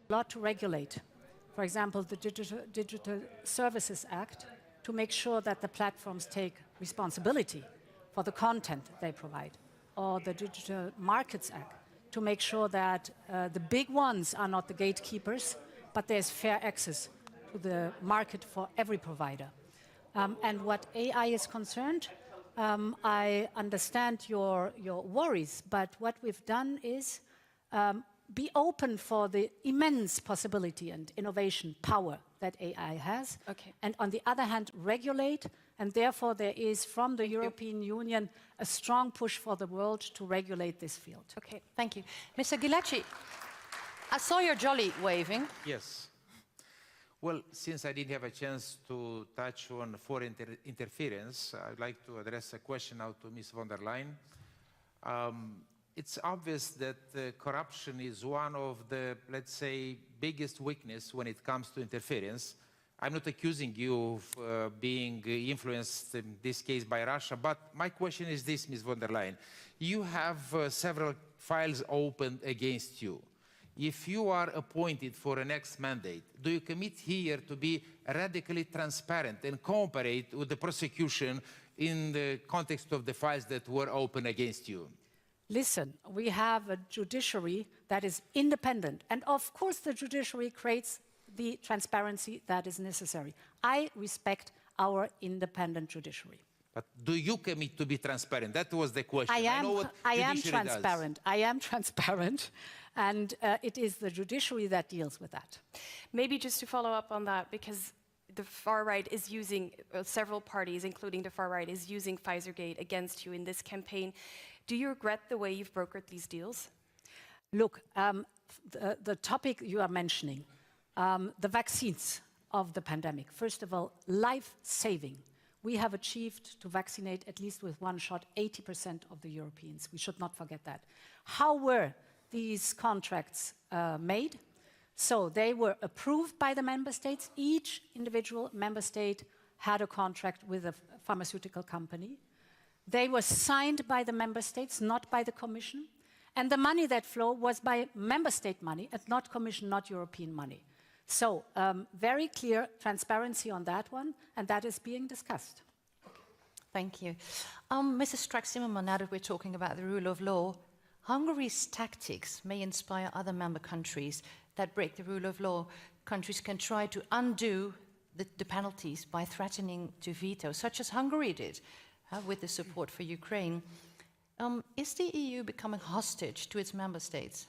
A lot to regulate. For example, the Digital Services Act, to make sure that the platforms take responsibility for the content they provide, or the Digital Markets Act, to make sure that the big ones are not the gatekeepers, but there's fair access to the market for every provider. And what AI is concerned, I understand your worries, but what we've done is be open for the immense possibility and innovation power that AI has. Okay. And on the other hand, regulate, and therefore there is from the European Union a strong push for the world to regulate this field. Okay, thank you. Mr. Ghilecci, I saw your jolly waving. Yes. Well, since I didn't have a chance to touch on foreign interference, I'd like to address a question now to Ms. von der Leyen. It's obvious that corruption is one of the, let's say, biggest weakness when it comes to interference. I'm not accusing you of being influenced in this case by Russia, but my question is this, Ms. von der Leyen. You have several files open against you. If you are appointed for a next mandate, do you commit here to be radically transparent and cooperate with the prosecution in the context of the files that were open against you? Listen, we have a judiciary that is independent, and of course the judiciary creates the transparency that is necessary. I respect our independent judiciary. But do you commit to be transparent? That was the question. I am judiciary transparent. does. I am transparent, and it is the judiciary that deals with that. Maybe just to follow up on that, because the far right is using, several parties, including the far right, is using Pfizergate against you in this campaign. Do you regret the way you've brokered these deals? Look, the topic you are mentioning, the vaccines of the pandemic, first of all, life-saving. We have achieved to vaccinate at least with one shot 80% of the Europeans. We should not forget that. How were these contracts made? So they were approved by the member states. Each individual member state had a contract with a pharmaceutical company. They were signed by the member states, not by the Commission. And the money that flowed was by member state money and not Commission, not European money. So very clear transparency on that one, and that is being discussed. Thank you. Mrs. Strack-Zimmermann, now that we're talking about the rule of law, Hungary's tactics may inspire other member countries that break the rule of law. Countries can try to undo the penalties by threatening to veto, such as Hungary did with the support for Ukraine. Is the EU becoming hostage to its member states?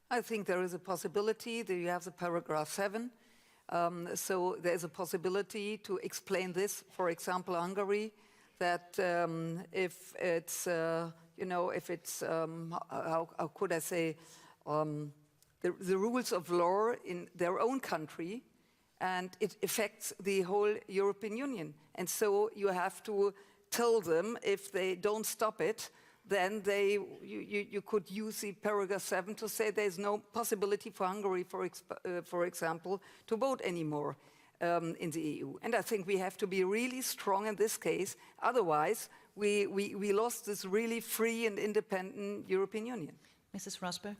I think there is a possibility that you have the paragraph 7. So there is a possibility to explain this, for example, Hungary, that if it's, if it's, how could I say, the rules of law in their own country, and it affects the whole European Union. And so you have to tell them if they don't stop it, then you could use the paragraph 7 to say there's no possibility for Hungary, for example, to vote anymore in the EU. And I think we have to be really strong in this case. Otherwise, we lost this really free and independent European Union. Mrs. Rosberg?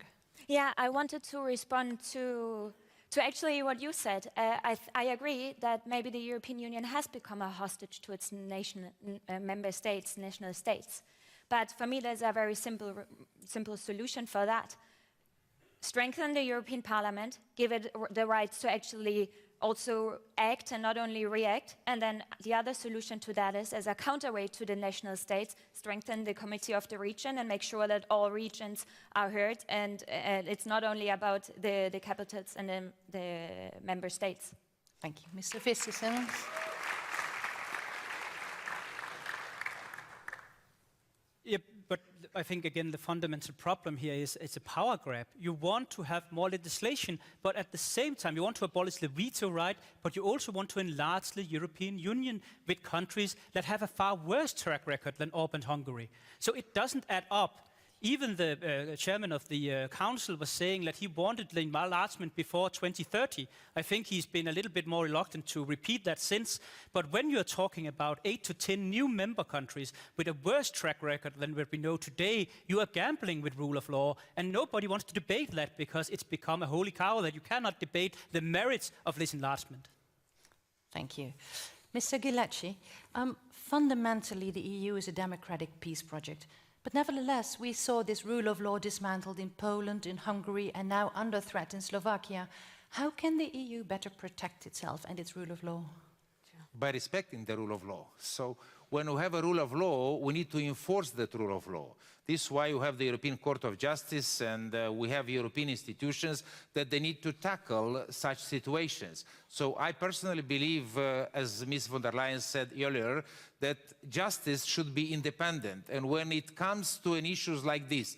Yeah, I wanted to respond to actually what you said. I agree that maybe the European Union has become a hostage to its member states, national states. But for me, there's a very simple solution for that. Strengthen the European Parliament, give it the right to actually also act and not only react. And then the other solution to that is, as a counterweight to the national states, strengthen the Committee of the Region and make sure that all regions are heard. And it's not only about the capitals and the member states. Thank you. Mr. Fitzsimmons? Yeah, but I think, again, the fundamental problem here is it's a power grab. You want to have more legislation, but at the same time, you want to abolish the veto right, but you also want to enlarge the European Union with countries that have a far worse track record than Orban Hungary. So it doesn't add up. Even the chairman of the council was saying that he wanted the enlargement before 2030. I think he's been a little bit more reluctant to repeat that since. But when you're talking about 8 to 10 new member countries with a worse track record than what we know today, you are gambling with rule of law. And nobody wants to debate that because it's become a holy cow that you cannot debate the merits of this enlargement. Thank you. Mr. Ghilecci, fundamentally the EU is a democratic peace project. But nevertheless, we saw this rule of law dismantled in Poland, in Hungary, and now under threat in Slovakia. How can the EU better protect itself and its rule of law? By respecting the rule of law. So when we have a rule of law, we need to enforce that rule of law. This is why you have the European Court of Justice and we have European institutions that they need to tackle such situations. So I personally believe, as Ms. von der Leyen said earlier, that justice should be independent. And when it comes to an issues like this,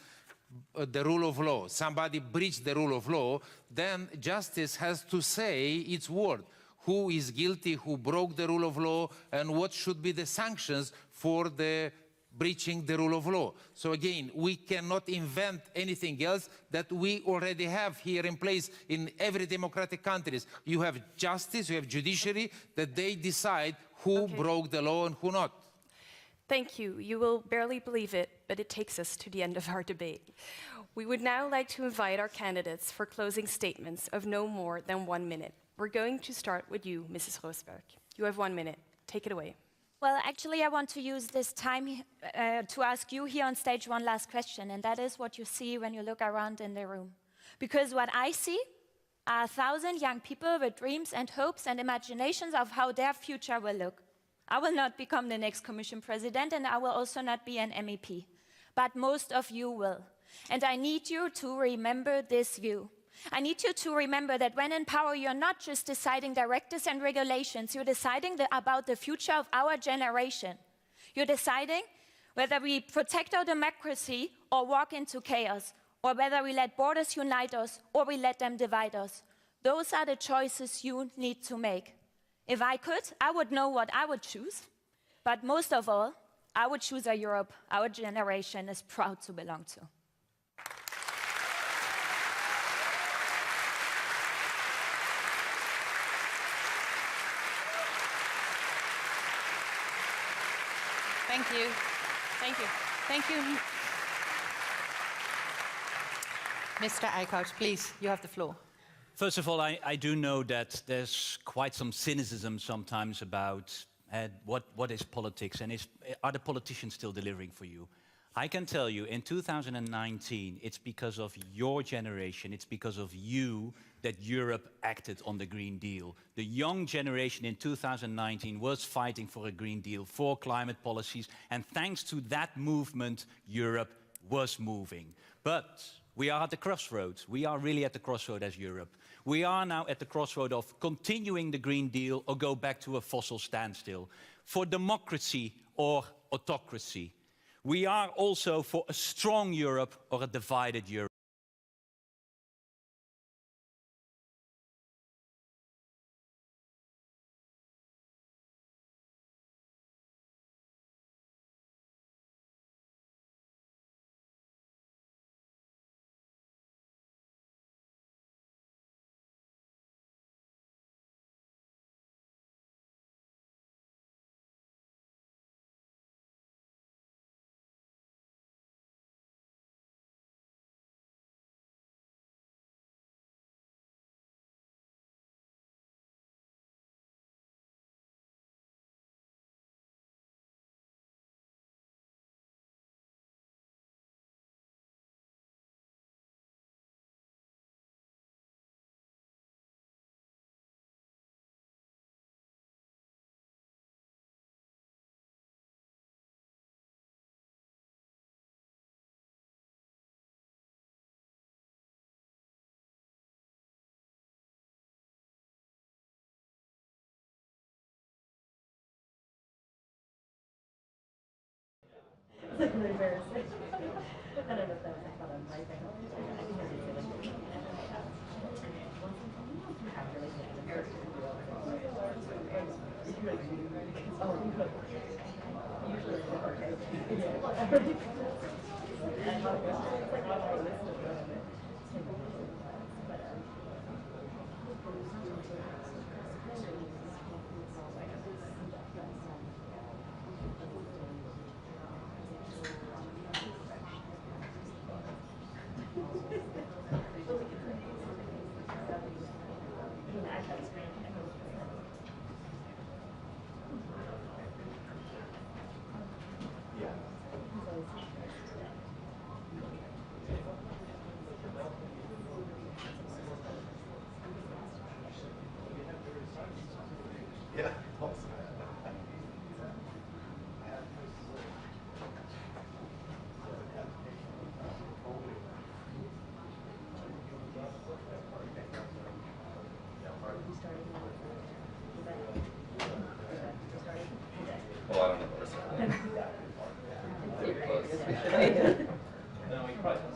the rule of law, somebody breached the rule of law, then justice has to say its word. Who is guilty, who broke the rule of law, and what should be the sanctions for the breaching the rule of law. So again, we cannot invent anything else that we already have here in place in every democratic countries. You have justice, you have judiciary, that they decide who broke the law and who not. Thank you. You will barely believe it, but it takes us to the end of our debate. We would now like to invite our candidates for closing statements of no more than 1 minute. We're going to start with you, Mrs. Rosberg. You have 1 minute. Take it away. Well, actually, I want to use this time to ask you here on stage one last question, and that is what you see when you look around in the room. Because what I see are 1,000 young people with dreams and hopes and imaginations of how their future will look. I will not become the next Commission President, and I will also not be an MEP. But most of you will. And I need you to remember this view. I need you to remember that when in power, you're not just deciding directives and regulations, you're deciding about the future of our generation. You're deciding whether we protect our democracy or walk into chaos, or whether we let borders unite us or we let them divide us. Those are the choices you need to make. If I could, I would know what I would choose. But most of all, I would choose a Europe our generation is proud to belong to. Thank you. Thank you. Thank you. Mr. Eickhout, please, you have the floor. First of all, I do know that there's quite some cynicism sometimes about what is politics and are the politicians still delivering for you? I can tell you, in 2019, it's because of your generation, it's because of you that Europe acted on the Green Deal. The young generation in 2019 was fighting for a Green Deal, for climate policies, and thanks to that movement, Europe was moving. But we are at the crossroads. We are really at the crossroad as Europe. We are now at the crossroad of continuing the Green Deal or go back to a fossil standstill. For democracy or autocracy. We are also for a strong Europe or a divided Europe. Yeah. Well, I don't know what it's pretty close. No, you probably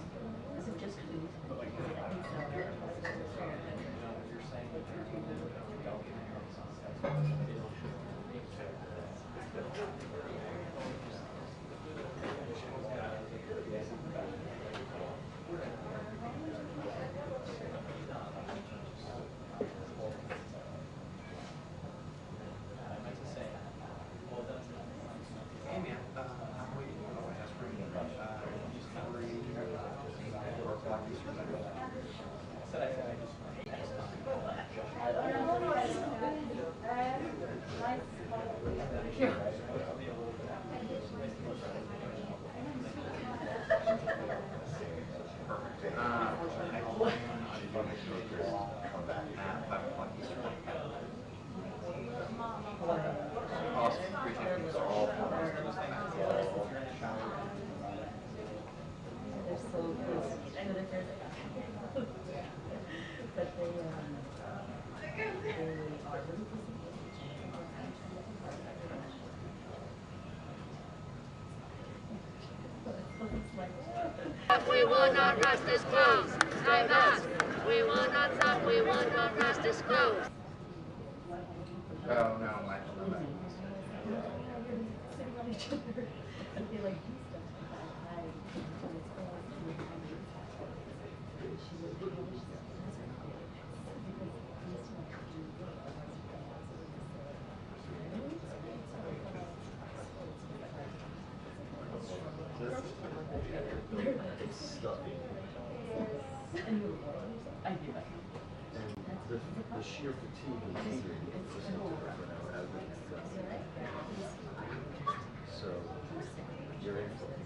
We will not rush the schools. Time out. We will not stop. We will not rush the schools. Oh, no, I The sheer fatigue and anger just so you're in for it.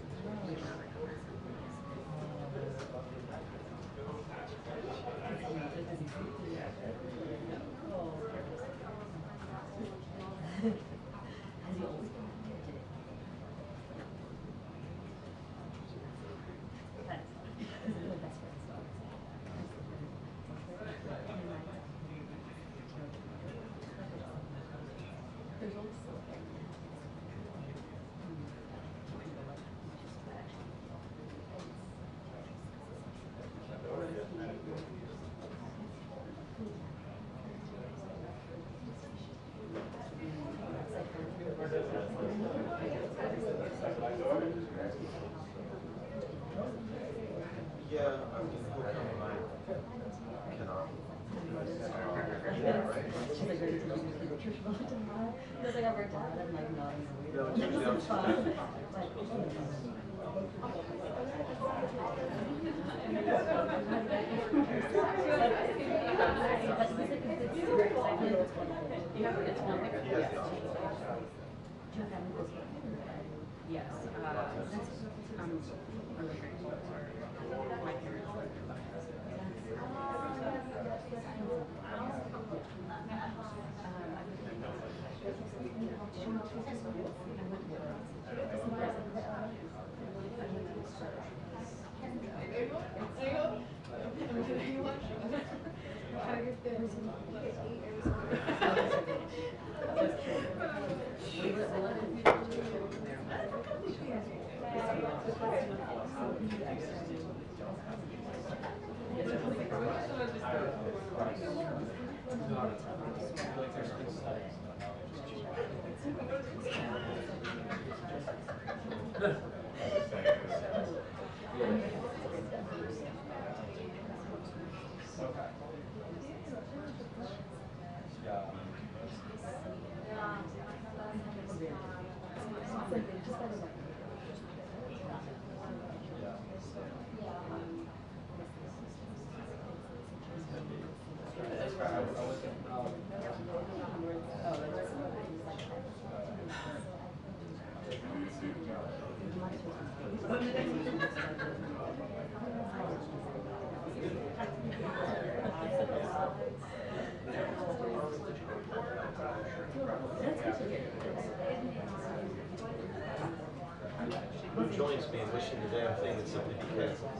Who joins me in wishing the damn thing would simply be canceled?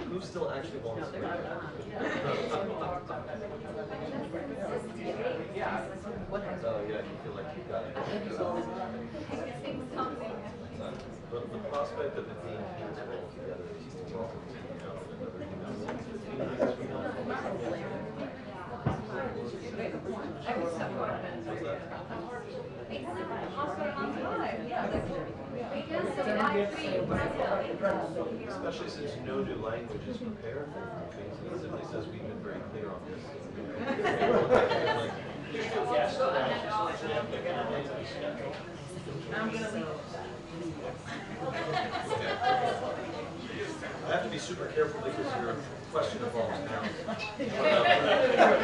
Who still actually wants to? Oh yeah, you feel like you've got it. But the prospect of it being canceled altogether is more welcome to me now than another especially since no new language is prepared for things. It simply says we've been very clear on this. I have to be super careful because your question involves nouns.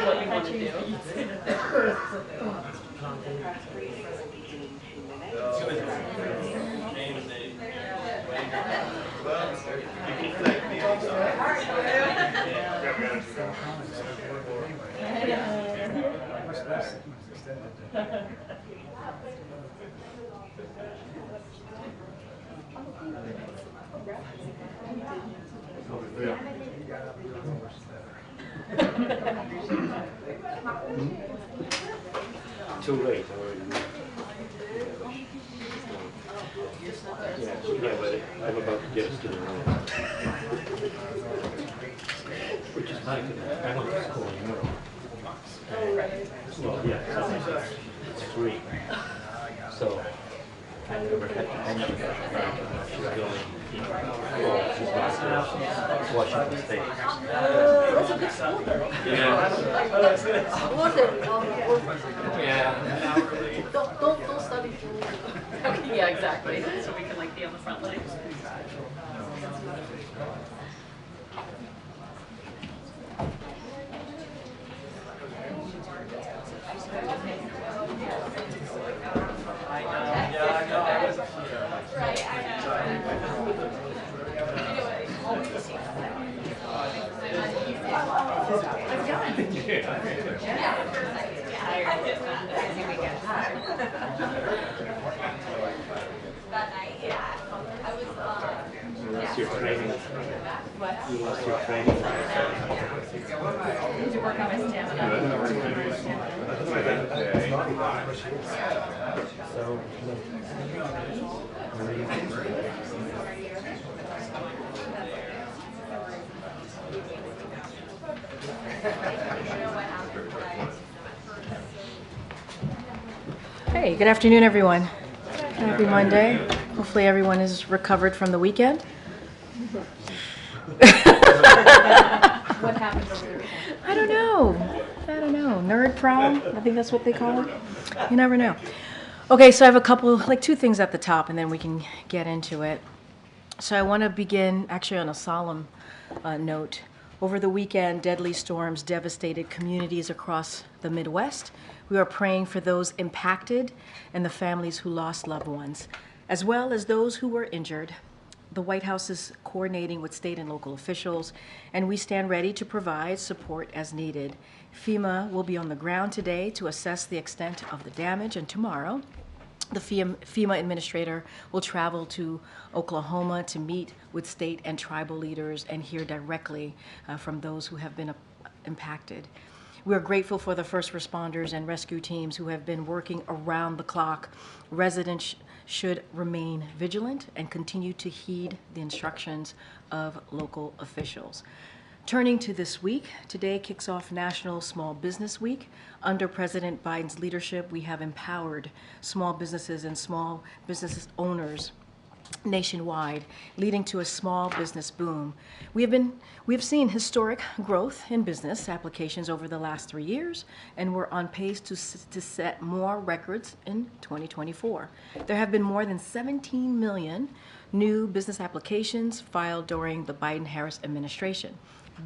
What you want to do. Well, you can thank me Too late already. Yeah, but I'm about to get us to the room. Which is nice, I went to school in Europe. Well, yeah, it's free. So, I never had to hang out with her. She's going, she's back to Washington State. That's a good school though. Yeah. Was it? Yeah. Don't study through. Yeah, exactly. So we can like be on the front lines. Unless you're training. Unless you're training. Need to work on my stamina. Hey, good afternoon, everyone. Happy Monday. Hopefully everyone is recovered from the weekend. What happened over the weekend? I don't know. Nerd prom? I think that's what they call it. You never know. Okay, so I have a couple, like 2 things at the top, and then we can get into it. So I want to begin actually on a solemn note. Over the weekend, deadly storms devastated communities across the Midwest. We are praying for those impacted and the families who lost loved ones, as well as those who were injured. The White House is coordinating with state and local officials, and we stand ready to provide support as needed. FEMA will be on the ground today to assess the extent of the damage, and tomorrow, the FEMA administrator will travel to Oklahoma to meet with state and tribal leaders and hear directly from those who have been impacted. We are grateful for the first responders and rescue teams who have been working around the clock. Residents should remain vigilant and continue to heed the instructions of local officials. Turning to this week, today kicks off National Small Business Week. Under President Biden's leadership, we have empowered small businesses and small business owners nationwide, leading to a small business boom. We've seen historic growth in business applications over the last 3 years, and we're on pace to set more records in 2024. There have been more than 17 million new business applications filed during the Biden-Harris administration.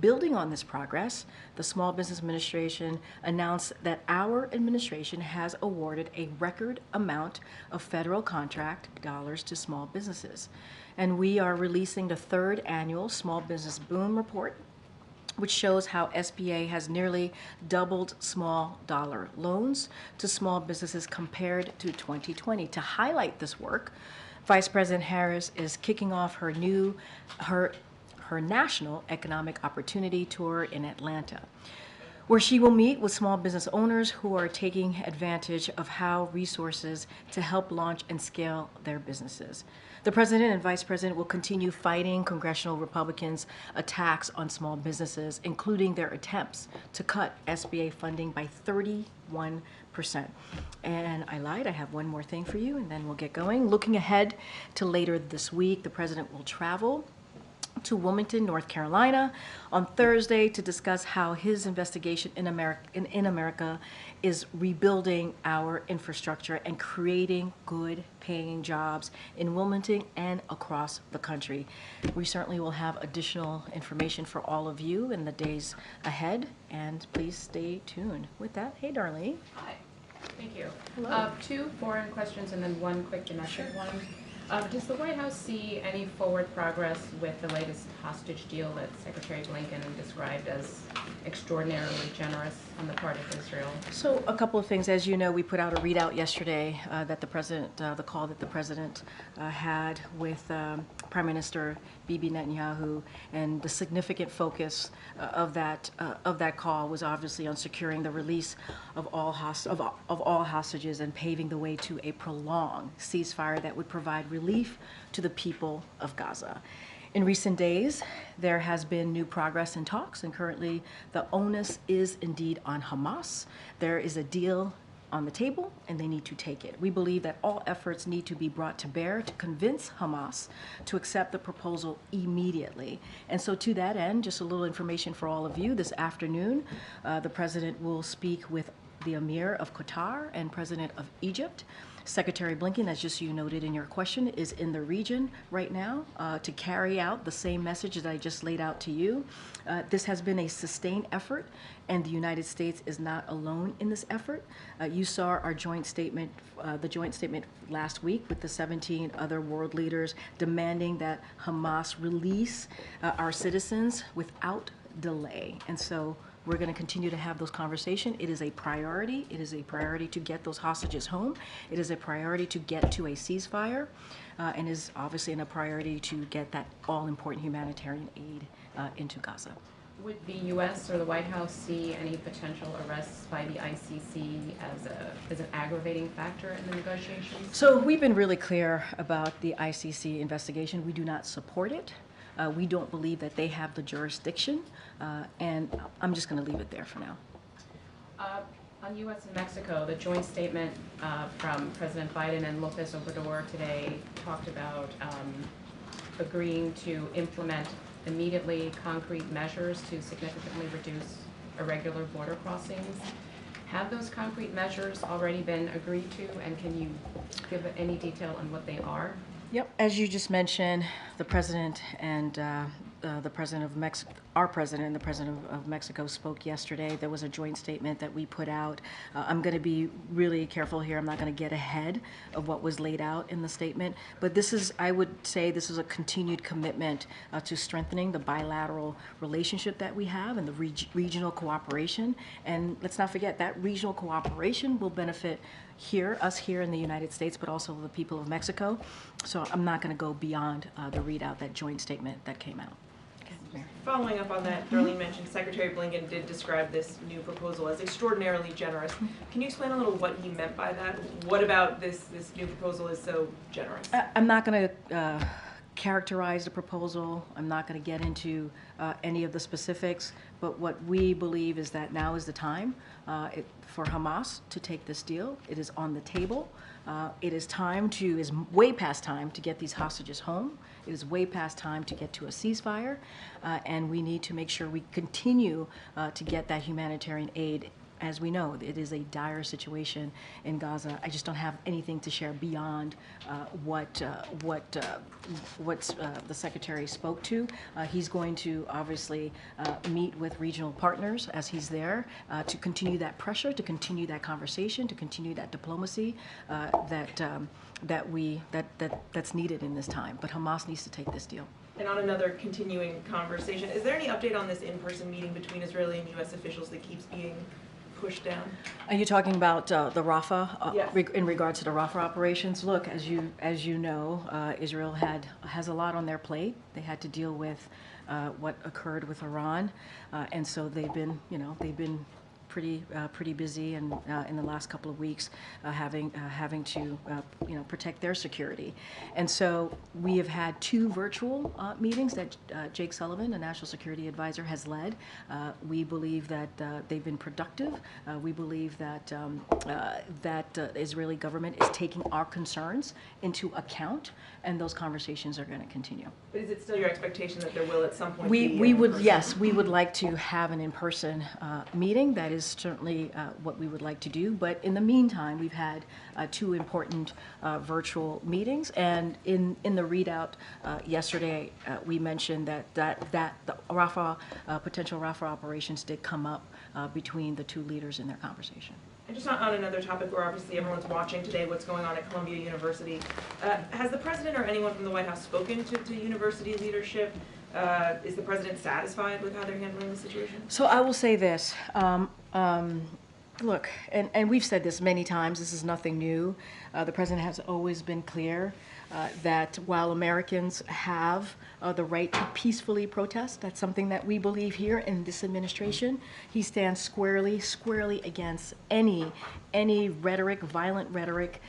Building on this progress, the Small Business Administration announced that our administration has awarded a record amount of federal contract dollars to small businesses. And we are releasing the third annual Small Business Boom Report, which shows how SBA has nearly doubled small dollar loans to small businesses compared to 2020. To highlight this work, Vice President Harris is kicking off her National Economic Opportunity Tour in Atlanta, where she will meet with small business owners who are taking advantage of how resources to help launch and scale their businesses. The President and Vice President will continue fighting congressional Republicans' attacks on small businesses, including their attempts to cut SBA funding by 31%. And I lied, I have one more thing for you, and then we'll get going. Looking ahead to later this week, the President will travel to Wilmington, North Carolina on Thursday to discuss how his investigation in America is rebuilding our infrastructure and creating good paying jobs in Wilmington and across the country. We certainly will have additional information for all of you in the days ahead, and please stay tuned. With that, hey Darlene. Hi, thank you. Hello. 2 foreign questions and then 1 quick domestic one. Does the White House see any forward progress with the latest hostage deal that Secretary Blinken described as extraordinarily generous on the part of Israel? So a couple of things. As you know, we put out a readout yesterday that the President, the call that the President had with Prime Minister Bibi Netanyahu, and the significant focus of that call was obviously on securing the release of all hostages and paving the way to a prolonged ceasefire that would provide relief to the people of Gaza. In recent days, there has been new progress in talks, and currently the onus is indeed on Hamas. There is a deal on the table, and they need to take it. We believe that all efforts need to be brought to bear to convince Hamas to accept the proposal immediately. And so to that end, just a little information for all of you, this afternoon, the President will speak with the Emir of Qatar and President of Egypt. Secretary Blinken, as just you noted in your question, is in the region right now to carry out the same message that I just laid out to you. This has been a sustained effort, and the United States is not alone in this effort. You saw our joint statement, the joint statement last week with the 17 other world leaders demanding that Hamas release our citizens without delay. And so we're going to continue to have those conversations. It is a priority. It is a priority to get those hostages home. It is a priority to get to a ceasefire, and is obviously a priority to get that all-important humanitarian aid into Gaza. Would the U.S. or the White House see any potential arrests by the ICC as an aggravating factor in the negotiations? So we've been really clear about the ICC investigation. We do not support it. We don't believe that they have the jurisdiction, and I'm just going to leave it there for now. On U.S. and Mexico, the joint statement from President Biden and López Obrador today talked about agreeing to implement immediately concrete measures to significantly reduce irregular border crossings. Have those concrete measures already been agreed to, and can you give any detail on what they are? Yep, as you just mentioned, the President and the President of Mexico, our President and the President of Mexico spoke yesterday. There was a joint statement that we put out. I'm going to be really careful here. I'm not going to get ahead of what was laid out in the statement. But this is, I would say, this is a continued commitment to strengthening the bilateral relationship that we have and the regional cooperation. And let's not forget that regional cooperation will benefit us here in the United States, but also the people of Mexico. So I'm not going to go beyond the readout, that joint statement that came out. Following up on that, Darlene mentioned Secretary Blinken did describe this new proposal as extraordinarily generous. Can you explain a little what he meant by that? What about this new proposal is so generous? I'm not going to characterize the proposal. I'm not going to get into any of the specifics, but what we believe is that now is the time for Hamas to take this deal. It is on the table. It is way past time to get these hostages home. It is way past time to get to a ceasefire, and we need to make sure we continue to get that humanitarian aid. As we know, it is a dire situation in Gaza. I just don't have anything to share beyond what the Secretary spoke to. He's going to obviously meet with regional partners as he's there to continue that pressure, to continue that conversation, to continue that diplomacy that's needed in this time. But Hamas needs to take this deal. And on another continuing conversation, is there any update on this in-person meeting between Israeli and U.S. officials that keeps being pushed down? Are you talking about the Rafah, Yes. in regards to the Rafah operations? Look, as you know, Israel has a lot on their plate. They had to deal with what occurred with Iran, and so they've been pretty busy, and in the last couple of weeks, having to protect their security. And so we have had 2 virtual meetings that Jake Sullivan, the National Security Advisor, has led. We believe that they've been productive. We believe that the Israeli government is taking our concerns into account, and those conversations are going to continue. But is it still your expectation that there will at some point We be would, yes, we would like to have an in-person meeting. That is certainly what we would like to do. But in the meantime, we've had 2 important virtual meetings. And in the readout yesterday, we mentioned that the Rafah, potential Rafah operations did come up between the 2 leaders in their conversation. And just on another topic where obviously everyone's watching today what's going on at Columbia University, has the president or anyone from the White House spoken to university leadership? Is the president satisfied with how they're handling the situation? So I will say this. Look, and we've said this many times, this is nothing new. The president has always been clear that while Americans have the right to peacefully protest, that's something that we believe here in this administration. He stands squarely against any rhetoric, violent rhetoric,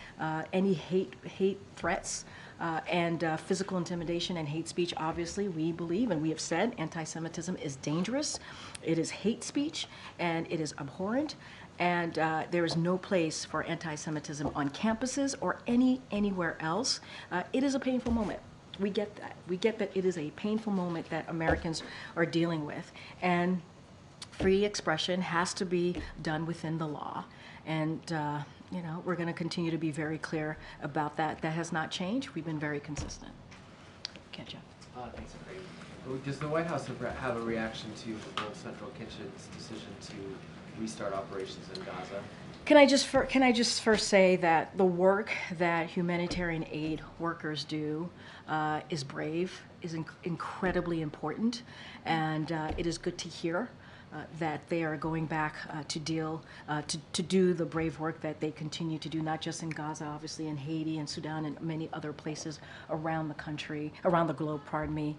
any hate threats. And physical intimidation and hate speech. Obviously, we believe, and we have said, anti-Semitism is dangerous. It is hate speech, and it is abhorrent. And there is no place for anti-Semitism on campuses or anywhere else. It is a painful moment. We get that. We get that it is a painful moment that Americans are dealing with. And free expression has to be done within the law. And we're going to continue to be very clear about that. That has not changed. We've been very consistent. Jeff. Thanks, Craig. Does the White House have a reaction to the World Central Kitchen's decision to restart operations in Gaza? Can I just first say that the work that humanitarian aid workers do is brave, is incredibly important, and it is good to hear that they are going back to do the brave work that they continue to do, not just in Gaza, obviously in Haiti and Sudan and many other places around the globe, pardon me.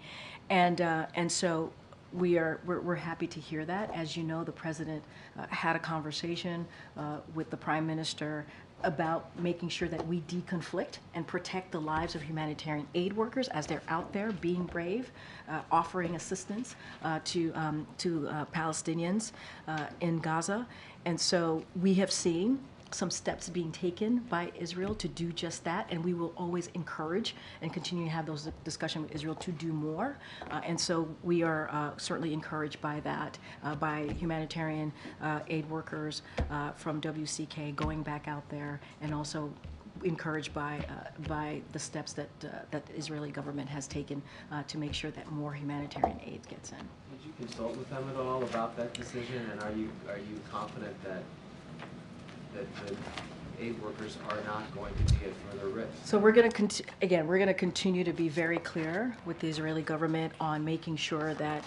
And so we're happy to hear that. As you know, the president had a conversation with the prime minister about making sure that we deconflict and protect the lives of humanitarian aid workers as they're out there being brave, offering assistance to Palestinians in Gaza. And so we have seen some steps being taken by Israel to do just that, and we will always encourage and continue to have those discussions with Israel to do more. And so we are certainly encouraged by that, by humanitarian aid workers from WCK going back out there, and also encouraged by the steps that the Israeli government has taken to make sure that more humanitarian aid gets in. Did you consult with them at all about that decision, and are you confident that the aid workers are not going to be at further risk? So we're going to continue to be very clear with the Israeli government on making sure that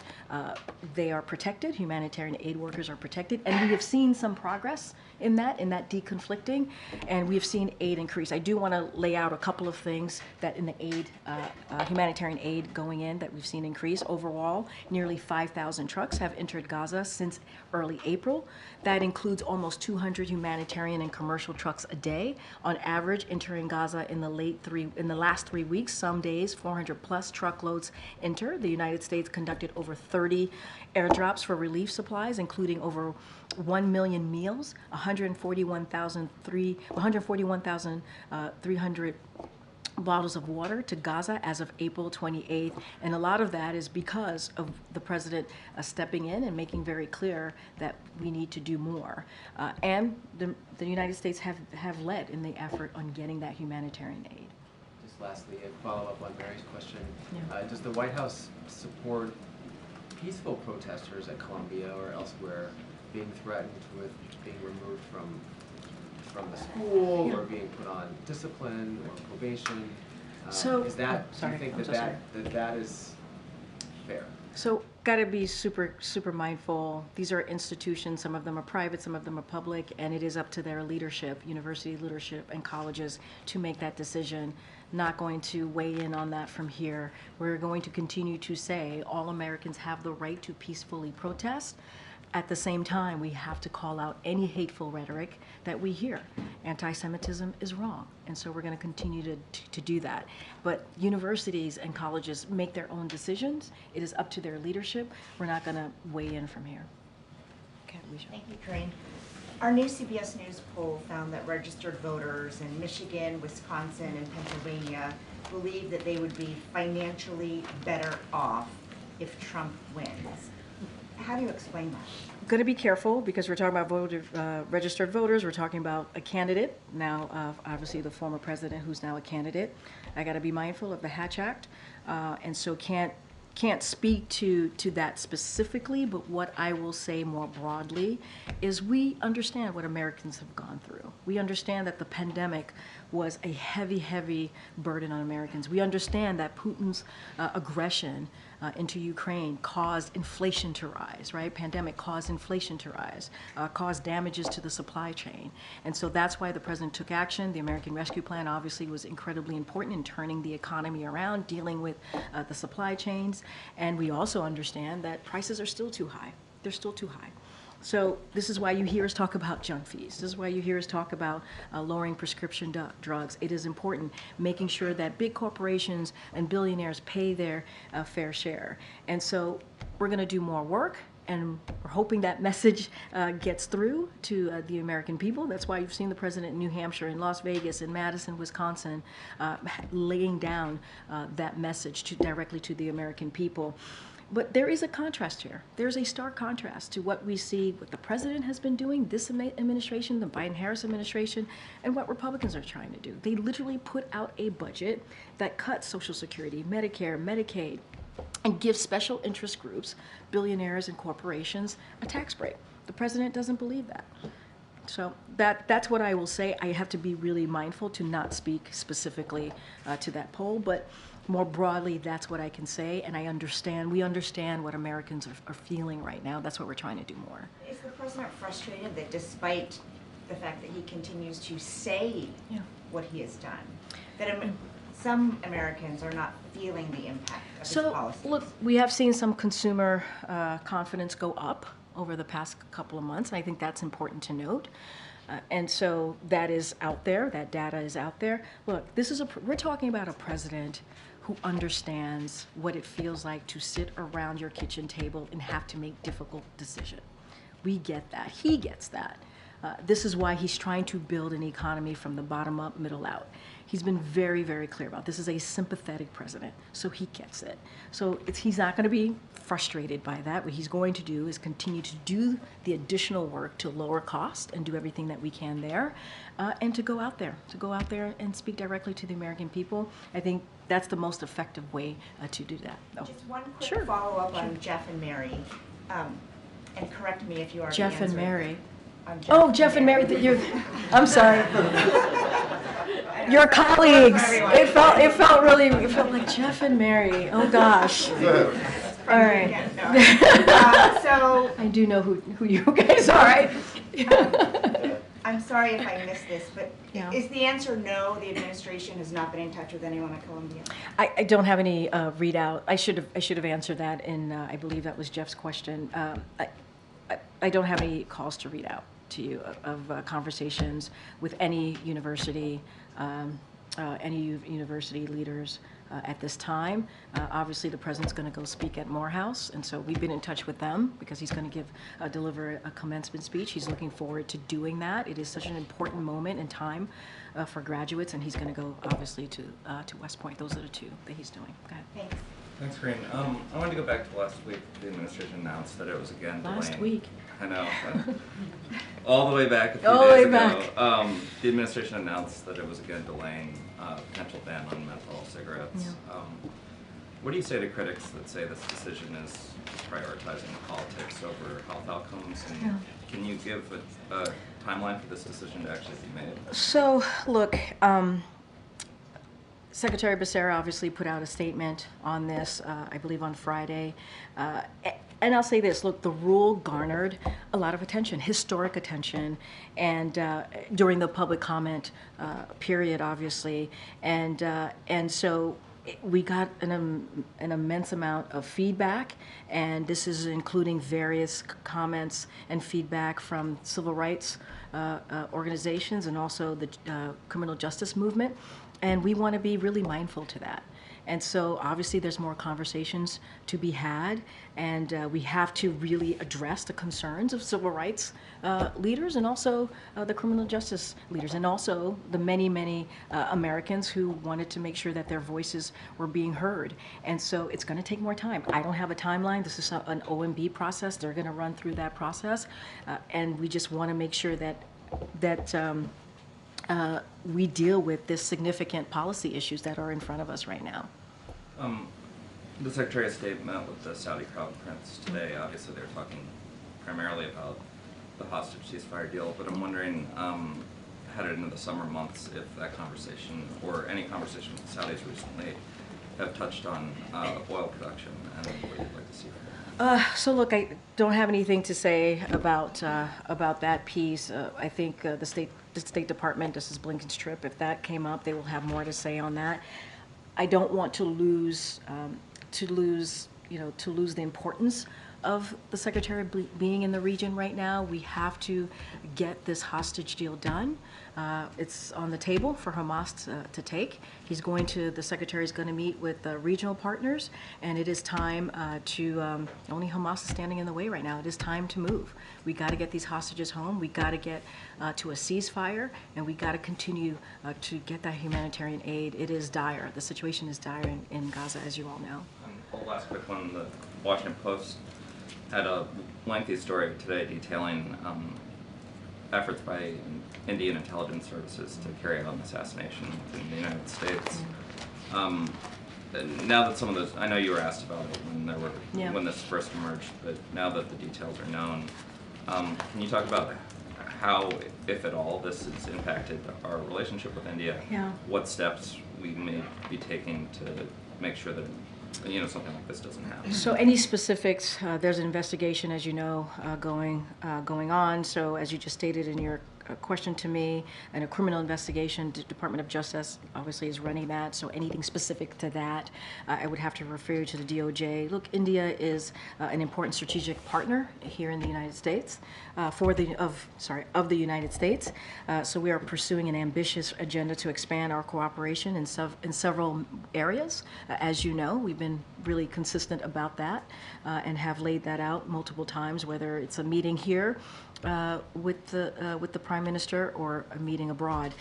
they are protected, humanitarian aid workers are protected, and we have seen some progress in that deconflicting, and we've seen aid increase. I do want to lay out a couple of things that in the aid, humanitarian aid going in, that we've seen increase. Overall, nearly 5,000 trucks have entered Gaza since early April. That includes almost 200 humanitarian and commercial trucks trucks a day on average entering Gaza in the last 3 weeks. Some days 400 plus truckloads enter. The United States conducted over 30 airdrops for relief supplies, including over 1 million meals, 141,300 bottles of water to Gaza as of April 28th. And a lot of that is because of the president stepping in and making very clear that we need to do more. And the United States have led in the effort on getting that humanitarian aid. Just lastly, a follow-up on Mary's question. Does the White House support peaceful protesters at Columbia or elsewhere being threatened with being removed from the school or being put on discipline or probation? Is that, do you think that is fair? So, got to be super mindful. These are institutions, some of them are private, some of them are public, and it is up to their leadership, university leadership and colleges to make that decision. Not going to weigh in on that from here. We're going to continue to say all Americans have the right to peacefully protest. At the same time, we have to call out any hateful rhetoric that we hear. Anti-Semitism is wrong, and so we're going to continue to do that. But universities and colleges make their own decisions. It is up to their leadership. We're not going to weigh in from here. Okay, Thank you, Corinne. Our new CBS News poll found that registered voters in Michigan, Wisconsin, and Pennsylvania believe that they would be financially better off if Trump wins. How do you explain that? Going to be careful because we're talking about registered voters. We're talking about a candidate now, obviously the former president who's now a candidate. I got to be mindful of the Hatch Act, and so can't speak to that specifically. But what I will say more broadly is we understand what Americans have gone through. We understand that the pandemic was a heavy burden on Americans. We understand that Putin's aggression into Ukraine caused inflation to rise, right? Pandemic caused inflation to rise, caused damages to the supply chain. And so that's why the president took action. The American Rescue Plan obviously was incredibly important in turning the economy around, dealing with the supply chains. And we also understand that prices are still too high. They're still too high. So this is why you hear us talk about junk fees. This is why you hear us talk about lowering prescription drugs. It is important making sure that big corporations and billionaires pay their fair share. And so we're going to do more work, and we're hoping that message gets through to the American people. That's why you've seen the president in New Hampshire, in Las Vegas, in Madison, Wisconsin, laying down that message directly to the American people. But there is a contrast here. There's a stark contrast to what we see, what the president has been doing, this administration, the Biden-Harris administration, and what Republicans are trying to do. They literally put out a budget that cuts Social Security, Medicare, Medicaid, and gives special interest groups, billionaires and corporations, a tax break. The president doesn't believe that. So that's what I will say. I have to be really mindful to not speak specifically to that poll, but more broadly, that's what I can say, and we understand what Americans are feeling right now. That's what we're trying to do more. Is the president frustrated that despite the fact that he continues to say what he has done, that some Americans are not feeling the impact of his policies? Look, we have seen some consumer confidence go up over the past couple of months, and I think that's important to note. And so that is out there, that data is out there. Look, we're talking about a president who understands what it feels like to sit around your kitchen table and have to make difficult decisions. We get that. He gets that. This is why he's trying to build an economy from the bottom up, middle out. He's been very, very clear about this. This is a sympathetic president, so he gets it. So he's not going to be frustrated by that. What he's going to do is continue to do the additional work to lower cost and do everything that we can there, and to go out there and speak directly to the American people. I think that's the most effective way to do that. Just one quick follow-up on Jeff and Mary, and correct me if you are Jeff and Mary. Jeff and Mary. I'm sorry. Your colleagues. It felt like Jeff and Mary. Oh gosh. All right. So I do know who you guys are. Right? I'm sorry if I missed this, but is the answer no? The administration has not been in touch with anyone at Columbia. I don't have any readout. I should have answered that in I believe that was Jeff's question. I don't have any calls to read out to you of conversations with any university leaders at this time. Obviously, the president's going to go speak at Morehouse, and so we've been in touch with them because he's going to deliver a commencement speech. He's looking forward to doing that. It is such an important moment in time for graduates, and he's going to go obviously to West Point. Those are the two that he's doing. Go ahead. Thanks. Thanks, Corinne. I wanted to go back to last week. The administration announced that it was again delaying. Last week. I know. All the way back a few All the days way ago. back. The administration announced that it was again delaying potential ban on menthol cigarettes. Yeah. What do you say to critics that say this decision is prioritizing politics over health outcomes? And Yeah. can you give a timeline for this decision to actually be made? So, look, Secretary Becerra obviously put out a statement on this, I believe on Friday. And I'll say this, look, the rule garnered a lot of attention, historic attention, and during the public comment period, obviously. And so we got an immense amount of feedback, and this is including various comments and feedback from civil rights organizations and also the criminal justice movement. And we want to be really mindful to that. And so obviously there's more conversations to be had, and we have to really address the concerns of civil rights leaders and also the criminal justice leaders, and also the many, many Americans who wanted to make sure that their voices were being heard. And so it's going to take more time. I don't have a timeline. This is an OMB process. They're going to run through that process, and we just want to make sure that we deal with this significant policy issues that are in front of us right now. The Secretary of State met with the Saudi Crown Prince today. Obviously, they're talking primarily about the hostage ceasefire deal, but I'm wondering, headed into the summer months, if that conversation or any conversation with the Saudis recently have touched on oil production and what you'd like to see from them. So look, I don't have anything to say about that piece. I think the State Department, this is Blinken's trip, if that came up, they will have more to say on that. I don't want to lose the importance of the Secretary being in the region right now. We have to get this hostage deal done. It's on the table for Hamas to take. The Secretary is going to meet with regional partners, and it is time only Hamas is standing in the way right now. It is time to move. We got to get these hostages home. We got to get to a ceasefire, and we got to continue to get that humanitarian aid. It is dire. The situation is dire in Gaza, as you all know. The last quick one, the Washington Post had a lengthy story today detailing efforts by Indian intelligence services to carry out an assassination in the United States. Now that some of those, I know you were asked about it when this first emerged, but now that the details are known, can you talk about how, if at all, this has impacted our relationship with India? Yeah. What steps we may be taking to make sure that something like this doesn't happen? So any specifics, there's an investigation, as you know, going on. So as you just stated in your question to me, and a criminal investigation, the Department of Justice obviously is running that. So anything specific to that, I would have to refer you to the DOJ. Look, India is an important strategic partner here in the United States, of the United States. So we are pursuing an ambitious agenda to expand our cooperation in several areas. As you know, we've been really consistent about that and have laid that out multiple times, whether it's a meeting here with the Prime Minister or a meeting abroad.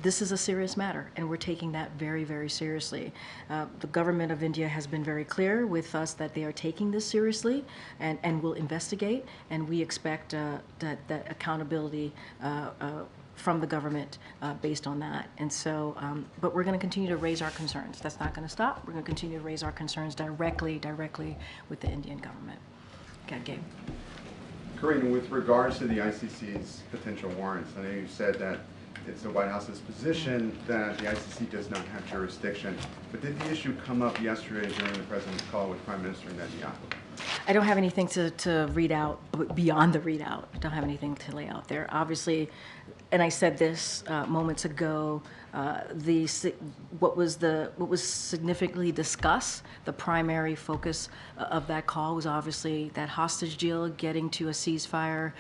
This is a serious matter, and we're taking that very, very seriously. The government of India has been very clear with us that they are taking this seriously and will investigate, and we expect that accountability from the government based on that. And so, but we're going to continue to raise our concerns. That's not going to stop. We're going to continue to raise our concerns directly with the Indian government. Okay, Gabe. Corinne, with regards to the ICC's potential warrants, I know you said that it's the White House's position that the ICC does not have jurisdiction, but did the issue come up yesterday during the President's call with Prime Minister Netanyahu? I don't have anything to read out beyond the readout. I don't have anything to lay out there. Obviously, and I said this moments ago, what was significantly discussed, the primary focus of that call was obviously that hostage deal, getting to a ceasefire,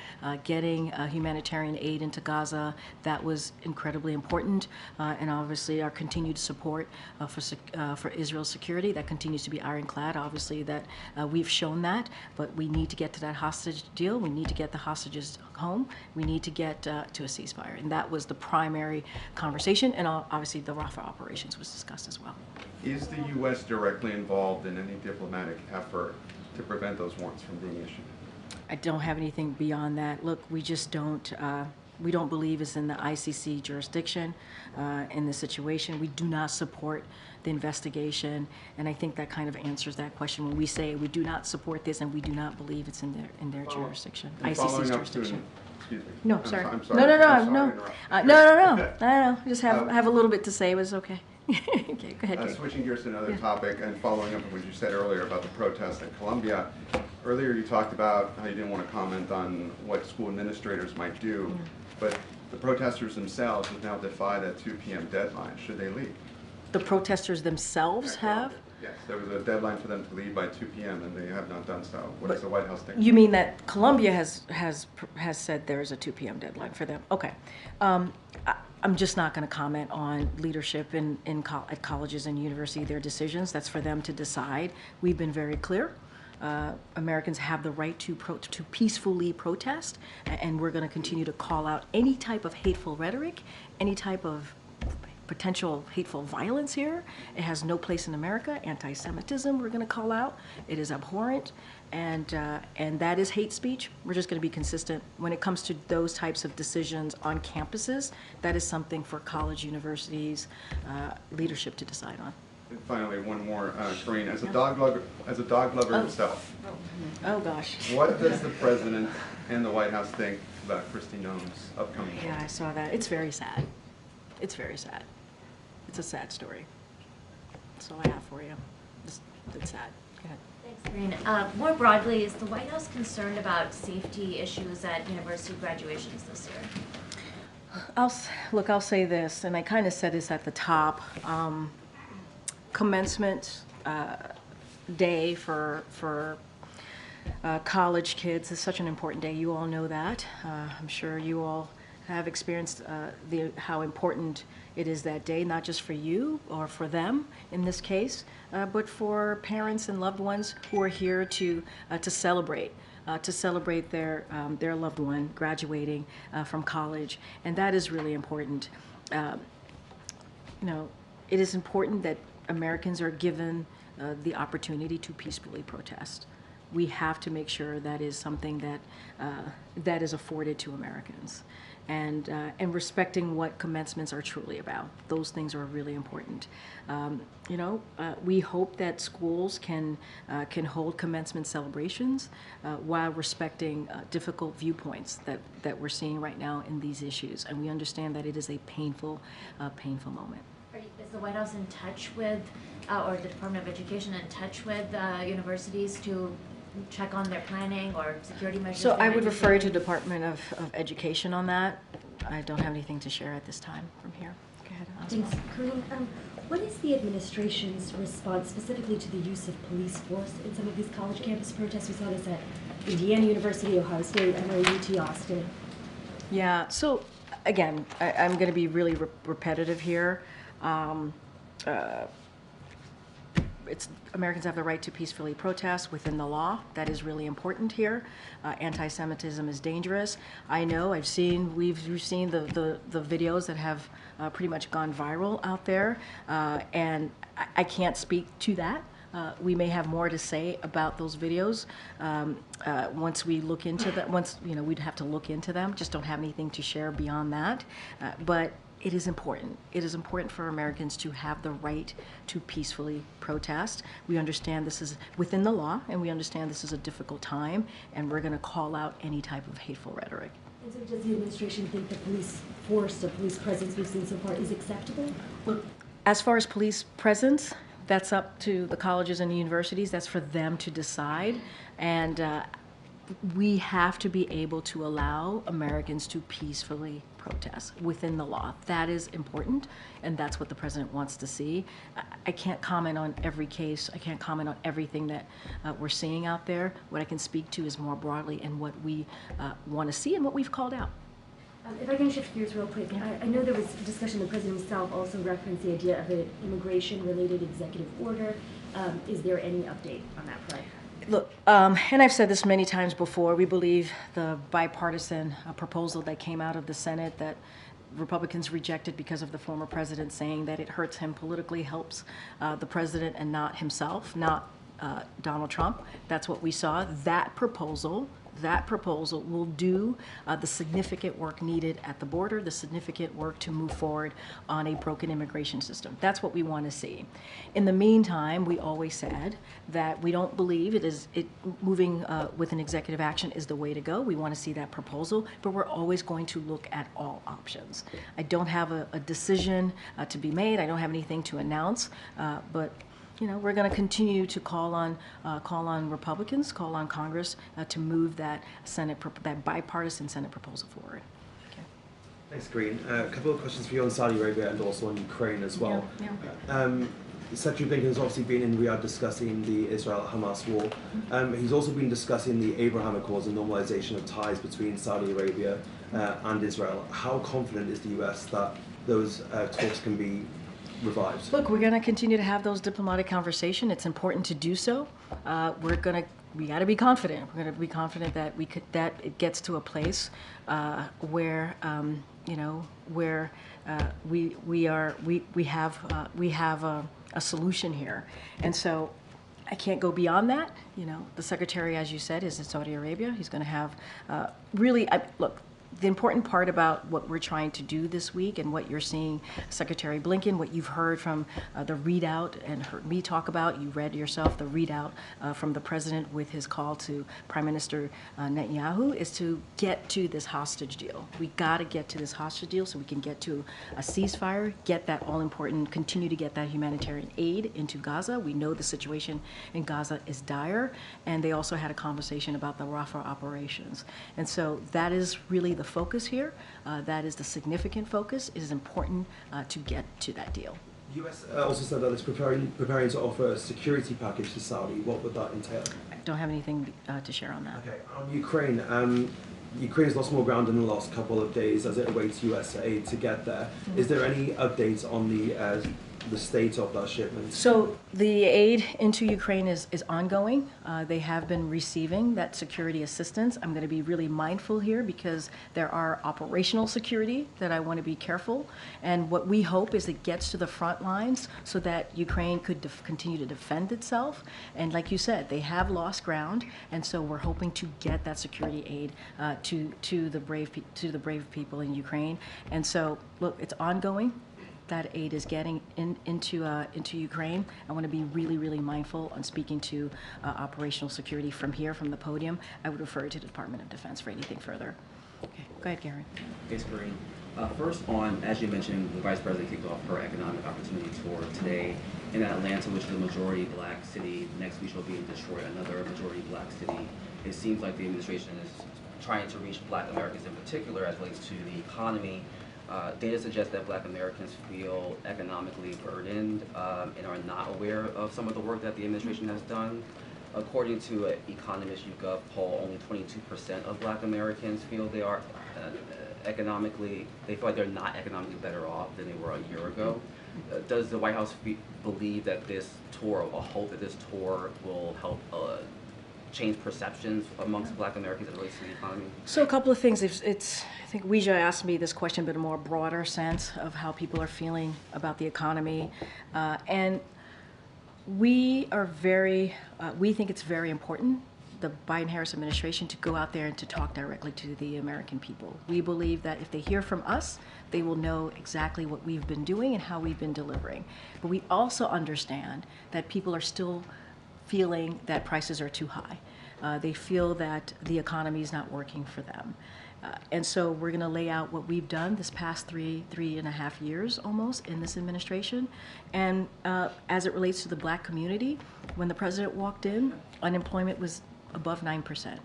getting humanitarian aid into Gaza. That was incredibly important, and obviously our continued support for Israel's security. That continues to be ironclad. Obviously, that we've shown that, but we need to get to that hostage deal. We need to get the hostages home. We need to get to a ceasefire, and that was the primary conversation. And obviously, the Rafah operations was discussed as well. Is the U.S. directly involved in any diplomatic effort to prevent those warrants from being issued? I don't have anything beyond that. Look, we just don't. We don't believe it's in the ICC jurisdiction in this situation. We do not support the investigation, and I think that kind of answers that question when we say we do not support this and we do not believe it's in their jurisdiction, ICC's jurisdiction. Excuse me. No, sorry. I'm sorry. No. Just have a little bit to say. It was okay. Okay, go ahead. Switching gears to another topic and following up on what you said earlier about the protests in Colombia. Earlier you talked about how you didn't want to comment on what school administrators might do, but the protesters themselves have now defied a 2 p.m. deadline. Should they leave? The protesters themselves have? Yes, there was a deadline for them to leave by 2 p.m. and they have not done so. What does the White House think? You mean that Colombia has said there is a 2 p.m. deadline for them? Okay. I'm just not going to comment on leadership at colleges and universities, their decisions. That's for them to decide. We've been very clear. Americans have the right to peacefully protest, and we're going to continue to call out any type of hateful rhetoric, any type of potential hateful violence here. It has no place in America. Anti-Semitism, we're going to call out. It is abhorrent, and that is hate speech. We're just going to be consistent when it comes to those types of decisions on campuses. That is something for college, universities, leadership to decide on. And finally, one more, Corinne, as a dog lover himself. Oh gosh. What does the president and the White House think about Kristi Noem's upcoming? Yeah, I saw that. It's very sad. It's very sad. It's a sad story. That's all I have for you. It's sad. Go ahead. Thanks, Corinne. More broadly, is the White House concerned about safety issues at university graduations this year? I'll say this, and I kind of said this at the top. Commencement day for college kids is such an important day. You all know that. I'm sure you all have experienced how important it is that day, not just for you or for them in this case, but for parents and loved ones who are here to celebrate their loved one graduating from college, and that is really important. It is important that Americans are given the opportunity to peacefully protest. We have to make sure that is something that is afforded to Americans, and respecting what commencements are truly about. Those things are really important. We hope that schools can hold commencement celebrations while respecting difficult viewpoints that we're seeing right now in these issues, and we understand that it is a painful moment. Is the White House in touch with, or the Department of Education in touch with universities to check on their planning or security measures? So I would refer you to Department of Education on that. I don't have anything to share at this time from here. Go ahead, Oswald. Thanks. Corinne, what is the administration's response specifically to the use of police force in some of these college campus protests? We saw this at Indiana University, Ohio State, and UT Austin. Yeah, so again, I'm going to be really repetitive here. Americans have the right to peacefully protest within the law. That is really important here. Anti-Semitism is dangerous. I know, we've seen the videos that have pretty much gone viral out there, and I can't speak to that. We may have more to say about those videos once we look into that. We'd have to look into them. Just don't have anything to share beyond that. But it is important. It is important for Americans to have the right to peacefully protest. We understand this is within the law, and we understand this is a difficult time, and we're going to call out any type of hateful rhetoric. And so does the administration think the police force or police presence we've seen so far is acceptable? Look, as far as police presence, That's up to the colleges and the universities. That's for them to decide. And we have to be able to allow Americans to peacefully protest within the law. That is important, and that's what the president wants to see. I can't comment on every case. I can't comment on everything that we're seeing out there. What I can speak to is more broadly and what we want to see and what we've called out. If I can shift gears real quick, I know there was discussion, the president himself also referenced the idea of an immigration-related executive order. Is there any update on that front? Look, and I've said this many times before, we believe the bipartisan proposal that came out of the Senate that Republicans rejected because of the former president saying that it hurts him politically, helps the president and not himself, not Donald Trump. That's what we saw. That proposal will do the significant work needed at the border, the significant work to move forward on a broken immigration system. That's what we want to see. In the meantime, we always said that we don't believe moving with an executive action is the way to go. We want to see that proposal, but we're always going to look at all options. I don't have a decision to be made. I don't have anything to announce, but we're going to continue to call on Republicans, call on Congress to move that that bipartisan Senate proposal forward. Okay. Thanks, Green. A couple of questions for you on Saudi Arabia and also on Ukraine as well. Secretary Blinken has obviously been in Riyadh discussing the Israel-Hamas war. He's also been discussing the Abraham Accords and normalization of ties between Saudi Arabia and Israel. How confident is the U.S. that those talks can be revived? Look, we're going to continue to have those diplomatic conversations. It's important to do so. We got to be confident. We're going to be confident that that it gets to a place where we have a solution here, and so I can't go beyond that. The secretary, as you said, is in Saudi Arabia. He's going to have look. The important part about what we're trying to do this week and what you're seeing Secretary Blinken, what you've heard from the readout and heard me talk about, you read yourself the readout from the president with his call to Prime Minister Netanyahu, is to get to this hostage deal. We got to get to this hostage deal so we can get to a ceasefire, get that all important, continue to get that humanitarian aid into Gaza. We know the situation in Gaza is dire, and they also had a conversation about the Rafah operations. And so that is really the focus here. That is the significant focus. It is important to get to that deal. The U.S. also said that it's preparing to offer a security package to Saudi. What would that entail? I don't have anything to share on that. Okay. On Ukraine, Ukraine's lost more ground in the last couple of days as it awaits U.S. aid to get there. Is there any updates on the state of that shipment? So the aid into Ukraine is ongoing. They have been receiving that security assistance. I'm going to be really mindful here because there are operational security that I want to be careful. And what we hope is it gets to the front lines so that Ukraine could continue to defend itself. And like you said, they have lost ground, and so we're hoping to get that security aid to the brave people in Ukraine. And so look, it's ongoing. That aid is getting into Ukraine. I want to be really, really mindful on speaking to operational security from here, from the podium. I would refer to the Department of Defense for anything further. Okay, go ahead, Garen. Thanks, Corinne. First on, as you mentioned, the Vice President kicked off her economic opportunity tour today in Atlanta, which is a majority black city. Next week she'll be in Detroit, another majority black city. It seems like the administration is trying to reach black Americans in particular as relates to the economy. Data suggests that black Americans feel economically burdened and are not aware of some of the work that the administration has done. According to an Economist YouGov poll, only 22% of black Americans feel they are they feel like they're not economically better off than they were a year ago. Does the White House believe that this tour, or hope that this tour will help change perceptions amongst black Americans as it relates to the economy? So a couple of things. I think Weijia asked me this question, but a more broader sense of how people are feeling about the economy. And we think it's very important, the Biden-Harris administration, to go out there and to talk directly to the American people. We believe that if they hear from us, they will know exactly what we've been doing and how we've been delivering. But we also understand that people are still feeling that prices are too high. They feel that the economy is not working for them. And so we're going to lay out what we've done this past three and a half years almost in this administration. And as it relates to the black community, when the president walked in, unemployment was above 9%.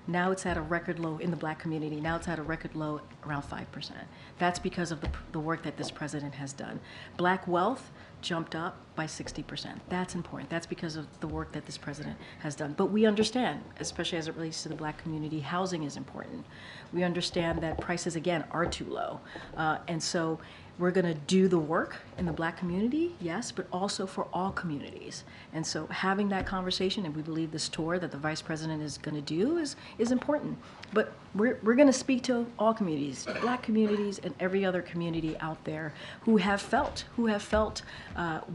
Now it's at a record low in the black community. Now it's at a record low around 5%. That's because of the work that this president has done. Black wealth jumped up by 60%. That's important. That's because of the work that this president has done. But we understand, especially as it relates to the black community, housing is important. We understand that prices, again, are too low. And so we're going to do the work in the black community, yes, but also for all communities. And so having that conversation, and we believe this tour that the vice president is going to do is important. But we're going to speak to all communities, black communities and every other community out there who have felt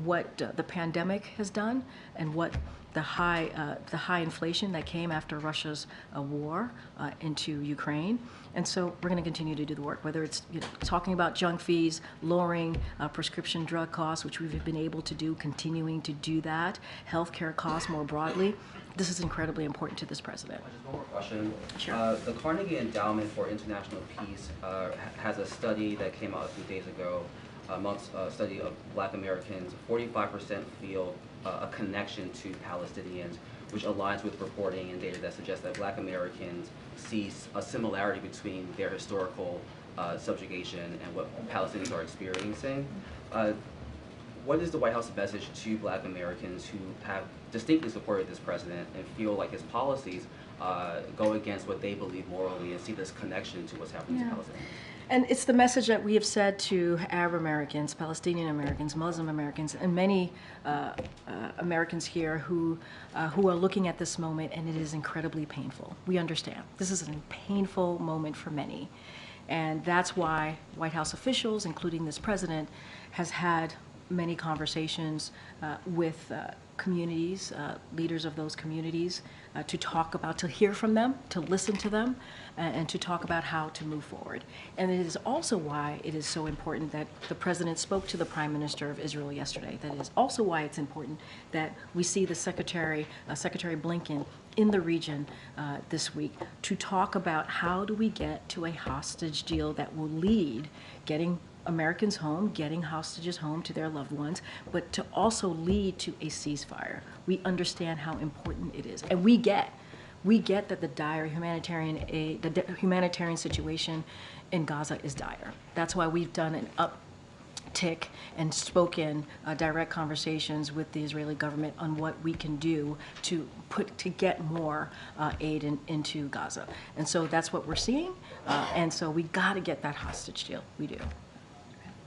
what the pandemic has done and what the high inflation that came after Russia's war into Ukraine. And so we're going to continue to do the work, whether it's talking about junk fees, lowering prescription drug costs, which we've been able to do, continuing to do that, healthcare costs more broadly. This is incredibly important to this president. Just one more question. Sure. The Carnegie Endowment for International Peace has a study that came out a few days ago, a study of black Americans. 45% feel a connection to Palestinians, which aligns with reporting and data that suggests that black Americans see a similarity between their historical subjugation and what Palestinians are experiencing. What is the White House message to black Americans who have distinctly supported this president and feel like his policies go against what they believe morally and see this connection to what's happening to Palestinians? And it's the message that we have said to Arab Americans, Palestinian Americans, Muslim Americans, and many Americans here who are looking at this moment, and it is incredibly painful. We understand. This is a painful moment for many. And that's why White House officials, including this president, has had many conversations with communities, leaders of those communities, to talk about, to hear from them, to listen to them, and to talk about how to move forward. And it is also why it is so important that the president spoke to the Prime Minister of Israel yesterday. That is also why it's important that we see the Secretary Blinken in the region this week to talk about how do we get to a hostage deal that will lead getting Americans home, getting hostages home to their loved ones, but to also lead to a ceasefire. We understand how important it is. And we get that the dire humanitarian aid, the humanitarian situation in Gaza is dire. That's why we've done an uptick and spoken direct conversations with the Israeli government on what we can do to get more aid into Gaza. And so that's what we're seeing. And so we got to get that hostage deal. We do.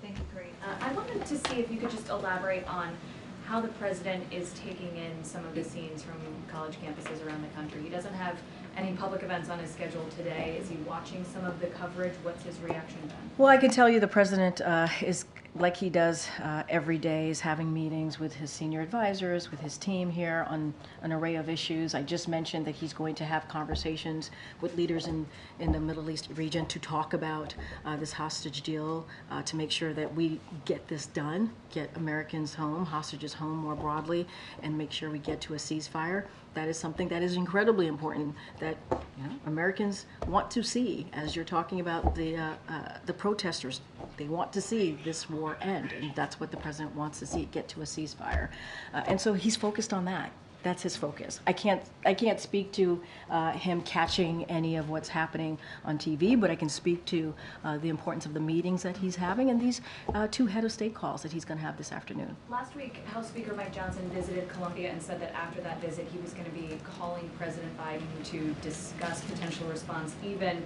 Thank you, great. I wanted to see if you could just elaborate on how the president is taking in some of the scenes from college campuses around the country. He doesn't have any public events on his schedule today. Is he watching some of the coverage? What's his reaction been? Well, I can tell you the president is, like he does every day, is having meetings with his senior advisors, with his team here on an array of issues. I just mentioned that he's going to have conversations with leaders in the Middle East region to talk about this hostage deal, to make sure that we get this done, get Americans home, hostages home more broadly, and make sure we get to a ceasefire. That is something that is incredibly important that Americans want to see. As you're talking about the protesters, they want to see this war end, and that's what the president wants to see, get to a ceasefire. And so he's focused on that. That's his focus. I can't speak to him catching any of what's happening on TV, but I can speak to the importance of the meetings that he's having and these 2 head of state calls that he's going to have this afternoon. Last week, House Speaker Mike Johnson visited Colombia and said that after that visit, he was going to be calling President Biden to discuss potential response, even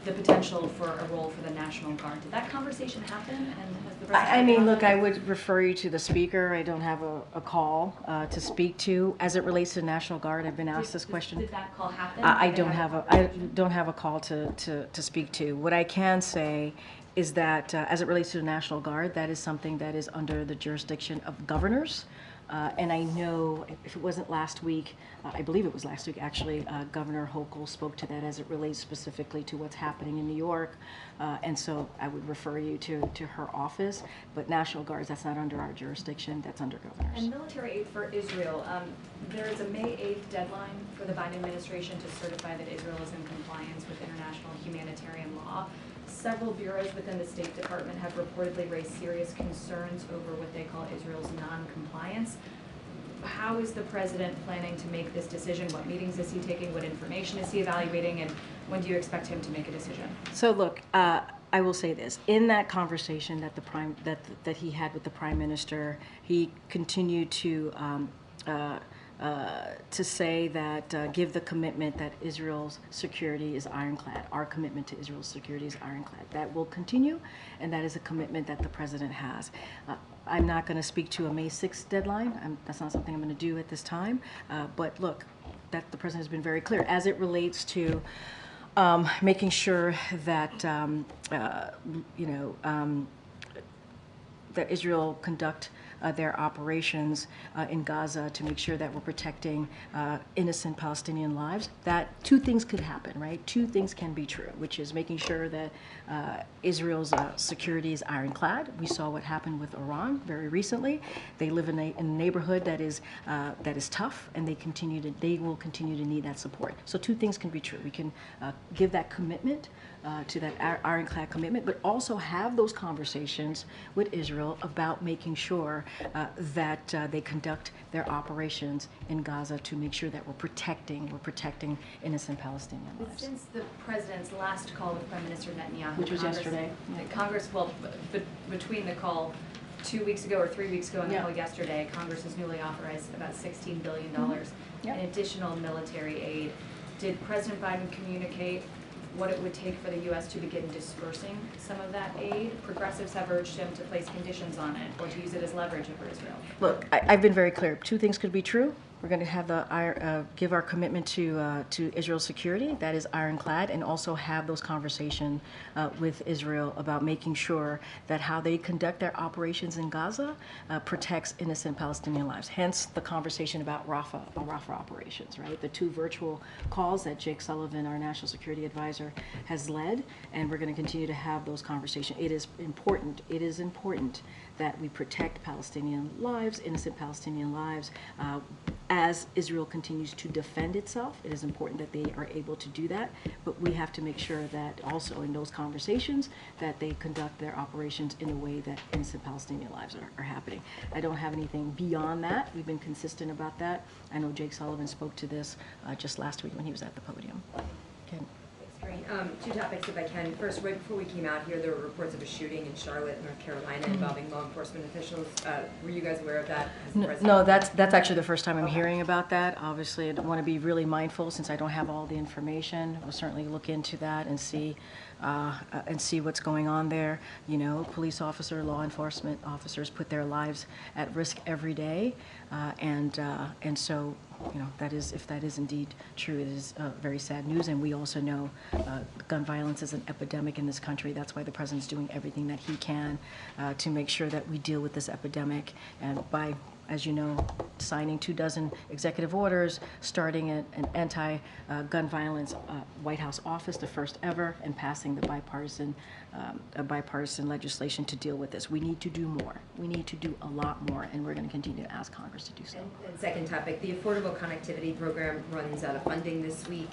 the potential for a role for the National Guard. Did that conversation happen? And has the president I mean, look, I would refer you to the speaker. I don't have a call to speak to. As it relates to the National Guard, I've been asked this question. Did that call happen? I don't have a call to speak to. What I can say is that as it relates to the National Guard, that is something that is under the jurisdiction of governors. And I know, if it wasn't last week, I believe it was last week actually, Governor Hochul spoke to that as it relates specifically to what's happening in New York. And so I would refer you to her office. But National Guards, that's not under our jurisdiction, that's under governors. And military aid for Israel, there is a May 8th deadline for the Biden administration to certify that Israel is in compliance with international humanitarian law. Several bureaus within the State Department have reportedly raised serious concerns over what they call Israel's non-compliance. How is the president planning to make this decision? What meetings is he taking? What information is he evaluating? And when do you expect him to make a decision? So look, I will say this: in that conversation that he had with the Prime Minister, he continued to say that give the commitment that Israel's security is ironclad. Our commitment to Israel's security is ironclad. That will continue, and that is a commitment that the president has. I'm not going to speak to a May 6th deadline. That's not something I'm going to do at this time. But look, that the president has been very clear as it relates to making sure that that Israel conduct their operations in Gaza to make sure that we're protecting innocent Palestinian lives. That two things could happen, right? Two things can be true, which is making sure that Israel's security is ironclad. We saw what happened with Iran very recently. They live in a neighborhood that is tough, and they will continue to need that support. So two things can be true. We can give that commitment to that ironclad commitment, but also have those conversations with Israel about making sure that they conduct their operations in Gaza to make sure that we're protecting innocent Palestinian lives. Since the president's last call with Prime Minister Netanyahu, which was yesterday, between the call 2 weeks ago or 3 weeks ago and the call yesterday, Congress has newly authorized about $16 billion in additional military aid. Did President Biden communicate what it would take for the U.S. to begin dispersing some of that aid? Progressives have urged him to place conditions on it or to use it as leverage over Israel. Look, I've been very clear. Two things could be true. We're going to have give our commitment to Israel's security, that is ironclad, and also have those conversations with Israel about making sure that how they conduct their operations in Gaza protects innocent Palestinian lives. Hence the conversation about Rafah operations, right? The two virtual calls that Jake Sullivan, our national security advisor, has led, and we're going to continue to have those conversations. It is important that we protect Palestinian lives, innocent Palestinian lives, as Israel continues to defend itself. It is important that they are able to do that, but we have to make sure that also in those conversations that they conduct their operations in a way that innocent Palestinian lives are happening. I don't have anything beyond that. We've been consistent about that. I know Jake Sullivan spoke to this just last week when he was at the podium. Ken. Two topics, if I can. First, right before we came out here, there were reports of a shooting in Charlotte, North Carolina, involving law enforcement officials. Were you guys aware of that? No, that's actually the first time I'm hearing about that. Obviously, I want to be really mindful since I don't have all the information. We'll certainly look into that and see what's going on there. You know, police officer, law enforcement officers put their lives at risk every day, and so, you know, that is, if that is indeed true, it is very sad news. And we also know gun violence is an epidemic in this country. That's why the president's doing everything that he can to make sure that we deal with this epidemic, and by, as you know, signing 24 executive orders, starting an anti-gun violence White House office, the first ever, and passing the bipartisan legislation to deal with this. We need to do more. We need to do a lot more, and we're going to continue to ask Congress to do so. And second topic, the Affordable Connectivity Program runs out of funding this week.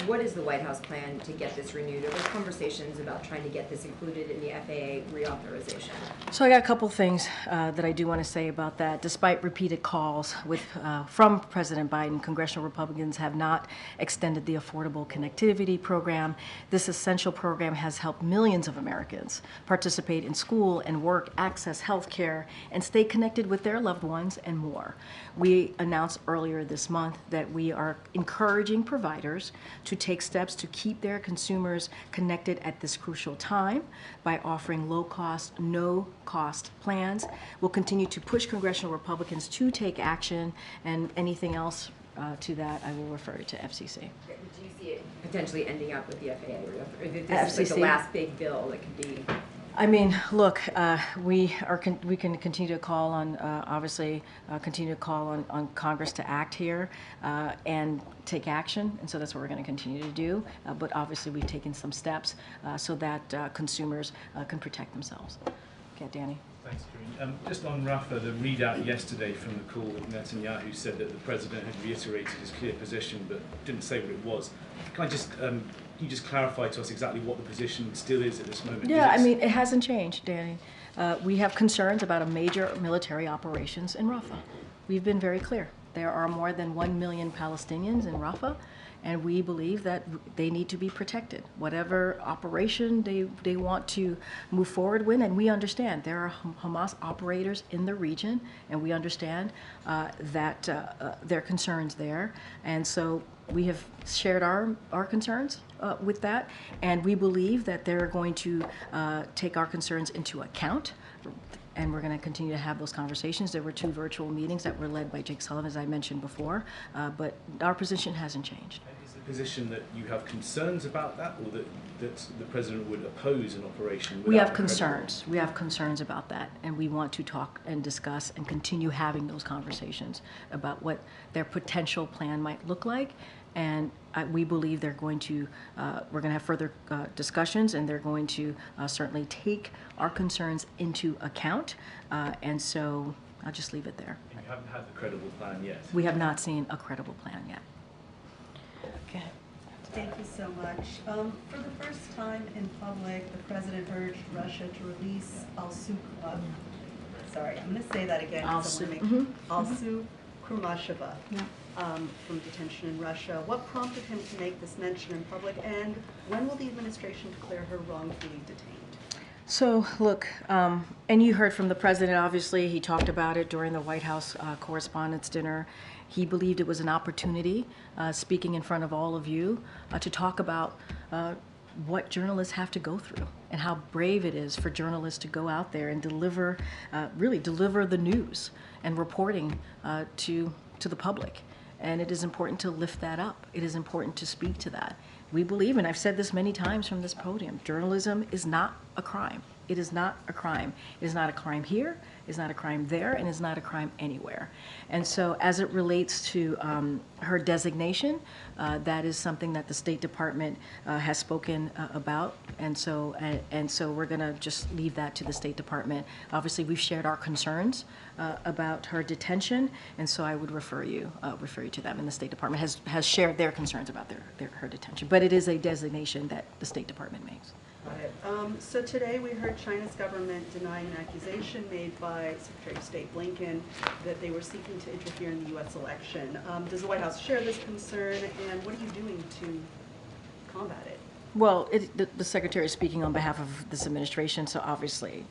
What is the White House plan to get this renewed? Are there conversations about trying to get this included in the FAA reauthorization? So I got a couple things that I do want to say about that. Despite repeated calls from President Biden, congressional Republicans have not extended the Affordable Connectivity Program. This essential program has helped millions of Americans participate in school and work, access health care, and stay connected with their loved ones and more. We announced earlier this month that we are encouraging providers to take steps to keep their consumers connected at this crucial time by offering low-cost, no-cost plans. We'll continue to push congressional Republicans to take action, and anything else to that, I will refer to FCC. Do you see it potentially ending up with the FAA? Or if this is like the last big bill that could be I mean, look, we can continue to call on, obviously, continue to call on Congress to act here and take action, and so that's what we're going to continue to do. But obviously, we've taken some steps so that consumers can protect themselves. Okay, Danny. Thanks, Karine. Just on Rafah, the readout yesterday from the call with Netanyahu said that the president had reiterated his clear position, but didn't say what it was. Can I just can you just clarify to us exactly what the position still is at this moment? Yeah, I mean, it hasn't changed, Danny. We have concerns about a major military operations in Rafah. We've been very clear. There are more than 1 million Palestinians in Rafah, and we believe that they need to be protected. Whatever operation they want to move forward with, and we understand there are Hamas operators in the region, and we understand that there are concerns there. And so we have shared our concerns with that, and we believe that they're going to take our concerns into account. And we're going to continue to have those conversations. There were 2 virtual meetings that were led by Jake Sullivan, as I mentioned before, but our position hasn't changed. Is the position that you have concerns about that, or that the president would oppose an operation? We have concerns. We have concerns about that, and we want to talk and discuss and continue having those conversations about what their potential plan might look like. And we believe they're going to, we're going to have further discussions, and they're going to certainly take our concerns into account. And so I'll just leave it there. And you haven't had the credible plan yet? We have not seen a credible plan yet. Okay. Thank you so much. For the first time in public, the president urged Russia to release sorry, I'm going to say that again. Alsu Kurmasheva. Yeah. From detention in Russia. What prompted him to make this mention in public, and when will the administration declare her wrongfully detained? So, look, and you heard from the president, obviously, he talked about it during the White House Correspondents' Dinner. He believed it was an opportunity, speaking in front of all of you, to talk about what journalists have to go through and how brave it is for journalists to go out there and deliver, really deliver the news and reporting to the public. And it is important to lift that up. It is important to speak to that. We believe, and I've said this many times from this podium, journalism is not a crime. It is not a crime. It is not a crime here, it's not a crime there, and it's not a crime anywhere. And so as it relates to her designation, that is something that the State Department has spoken about. And so we're gonna just leave that to the State Department. Obviously, we've shared our concerns about her detention, and so I would refer you to them. And the State Department has shared their concerns about her detention. But it is a designation that the State Department makes. Got it. So today we heard China's government denying an accusation made by Secretary of State Blinken that they were seeking to interfere in the U.S. election. Does the White House share this concern, and what are you doing to combat it? Well, the Secretary is speaking on behalf of this administration, so obviously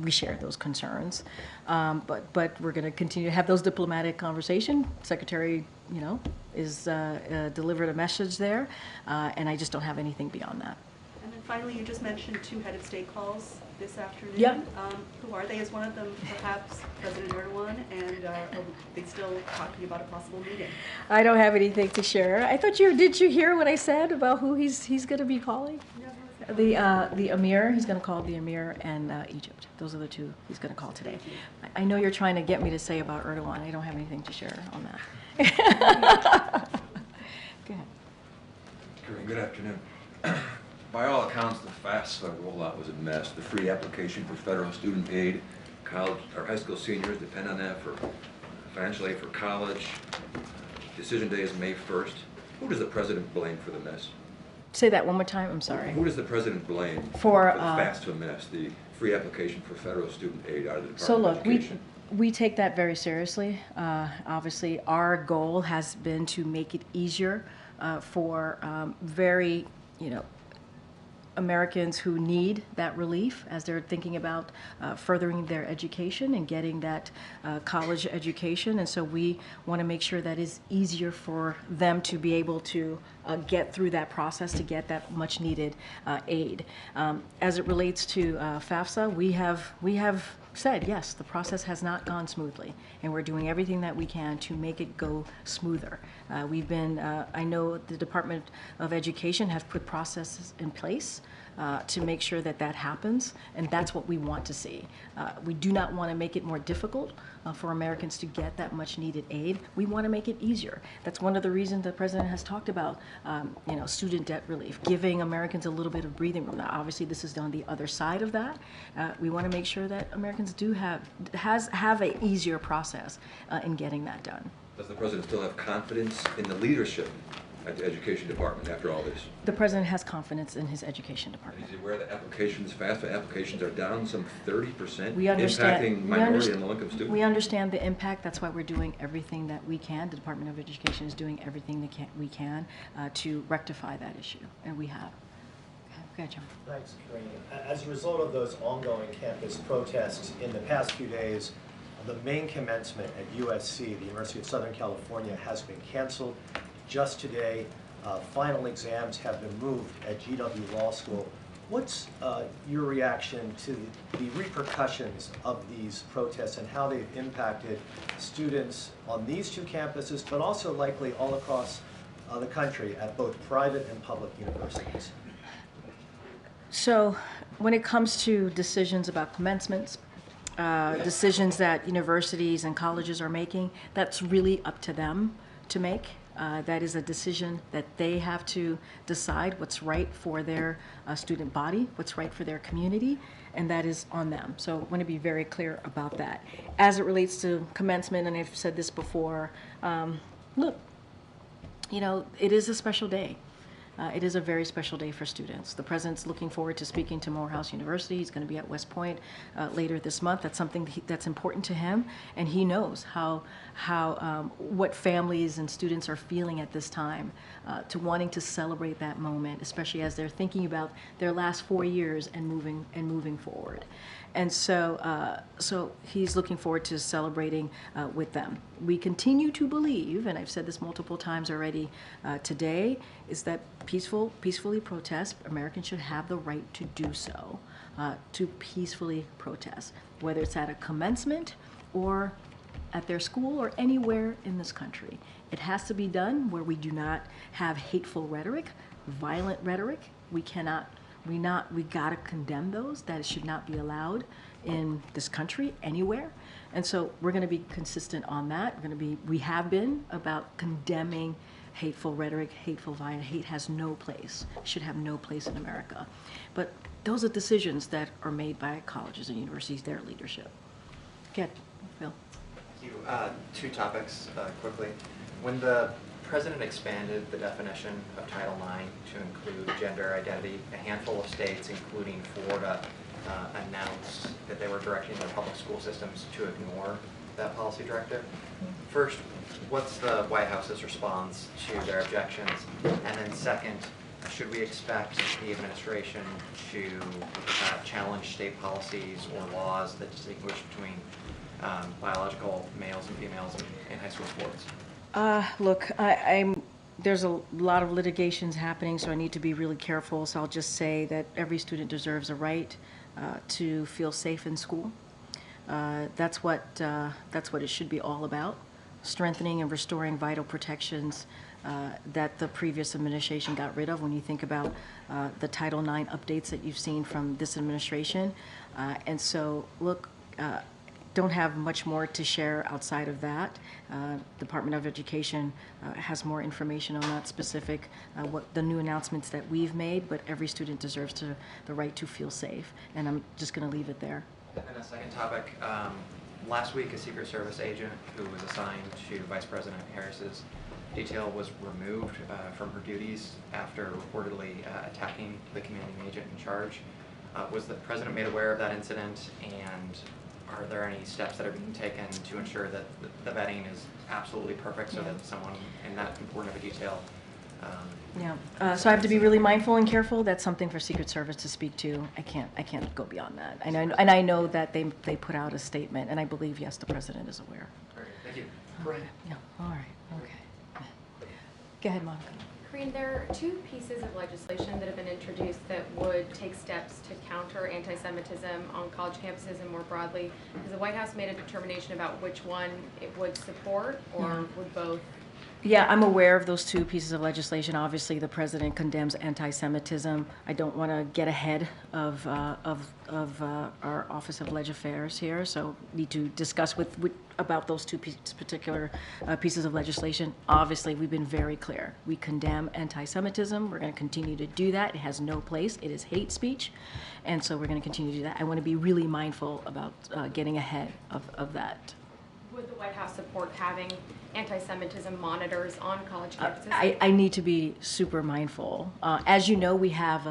we share those concerns. But we're going to continue to have those diplomatic conversations. Secretary, is delivered a message there, and I just don't have anything beyond that. And then finally, you just mentioned 2 head of state calls this afternoon. Yeah. Who are they? Is one of them perhaps President Erdogan, and are they still talking about a possible meeting? I don't have anything to share. I thought did you hear what I said about who he's going to be calling? No. The Emir, he's going to call the Emir, and Egypt. Those are the 2 he's going to call today. I know you're trying to get me to say about Erdogan. I don't have anything to share on that. Go ahead. Good afternoon. By all accounts, the FAFSA rollout was a mess. The free application for federal student aid, college or high school seniors depend on that for financial aid for college. Decision day is May 1st. Who does the president blame for the mess? Say that one more time. I'm sorry. Who does the president blame for the FAFSA mess, the free application for federal student aid out of the Department So of look, Education? we take that very seriously. Obviously, our goal has been to make it easier for very, Americans who need that relief as they're thinking about furthering their education and getting that college education. And so we want to make sure that it's easier for them to be able to get through that process to get that much needed aid. As it relates to FAFSA, we have said, yes, the process has not gone smoothly, and we're doing everything that we can to make it go smoother. We've been, I know the Department of Education has put processes in place to make sure that that happens, and that's what we want to see. We do not want to make it more difficult for Americans to get that much needed aid. We want to make it easier. That's one of the reasons the President has talked about student debt relief, giving Americans a little bit of breathing room. Now, obviously, this is on the other side of that. We want to make sure that Americans do have an easier process in getting that done. Does the President still have confidence in the leadership at the Education Department after all this? The President has confidence in his Education Department. Is he aware that FAFSA applications are down some 30%, We understand, impacting minority and low-income students? We understand the impact. That's why we're doing everything that we can. The Department of Education is doing everything we can to rectify that issue, and we have. Okay, John. Thanks, Karine. As a result of those ongoing campus protests in the past few days, the main commencement at USC, the University of Southern California, has been canceled. Just today, final exams have been moved at GW Law School. What's your reaction to the repercussions of these protests and how they've impacted students on these two campuses, but also likely all across the country at both private and public universities? So when it comes to decisions about commencements, decisions that universities and colleges are making, that's really up to them to make. That is a decision that they have to decide what's right for their student body, what's right for their community, and that is on them. So I want to be very clear about that. As it relates to commencement, and I've said this before, look, it is a special day. It is a very special day for students. The President's looking forward to speaking to Morehouse University. He's going to be at West Point later this month. That's something that's important to him, and he knows what families and students are feeling at this time, to wanting to celebrate that moment, especially as they're thinking about their last 4 years and moving forward. And so he's looking forward to celebrating with them. We continue to believe, and I've said this multiple times already today, is that peacefully protest, Americans should have the right to do so, to peacefully protest, whether it's at a commencement or at their school or anywhere in this country. It has to be done where we do not have hateful rhetoric, violent rhetoric. We gotta condemn those. That should not be allowed in this country anywhere. And so we're going to be consistent on that. We have been about condemning hateful rhetoric, hateful violence. Hate has no place, should have no place in America. But those are decisions that are made by colleges and universities, their leadership. Good, Phil. Thank you. Two topics quickly. When the President expanded the definition of Title IX to include gender identity, a handful of states, including Florida, announced that they were directing their public school systems to ignore that policy directive. First, what's the White House's response to their objections? And then second, should we expect the administration to challenge state policies or laws that distinguish between biological males and females in high school sports? Look, there's a lot of litigations happening, so I need to be really careful. So I'll just say that every student deserves a right to feel safe in school. That's what it should be all about, strengthening and restoring vital protections that the previous administration got rid of. When you think about the Title IX updates that you've seen from this administration. And so, look, don't have much more to share outside of that. Department of Education has more information on that specific, what the new announcements that we've made, but every student deserves the right to feel safe. And I'm just going to leave it there. And a second topic, last week a Secret Service agent who was assigned to Vice President Harris's detail was removed from her duties after reportedly attacking the commanding agent in charge. Was the President made aware of that incident, and are there any steps that are being taken to ensure that the vetting is absolutely perfect so that someone in that important of a detail so I have to be really mindful and careful. That's something for Secret Service to speak to. I can't go beyond that. And I know that they put out a statement, and I believe, yes, the President is aware. All right, thank you. Right. Yeah. All right. Okay. Go ahead, Monica. Karine, there are two pieces of legislation that have been introduced that would take steps to counter anti-Semitism on college campuses and more broadly. Has the White House made a determination about which one it would support, or would both Yeah, I'm aware of those two pieces of legislation. Obviously, the president condemns anti-Semitism. I don't want to get ahead of our Office of Leg Affairs here, so need to discuss about those two particular pieces of legislation. Obviously, we've been very clear. We condemn anti-Semitism. We're going to continue to do that. It has no place. It is hate speech, and so we're going to continue to do that. I want to be really mindful about getting ahead of that. Would the White House support having anti-Semitism monitors on college campuses? I need to be super mindful. As you know, we have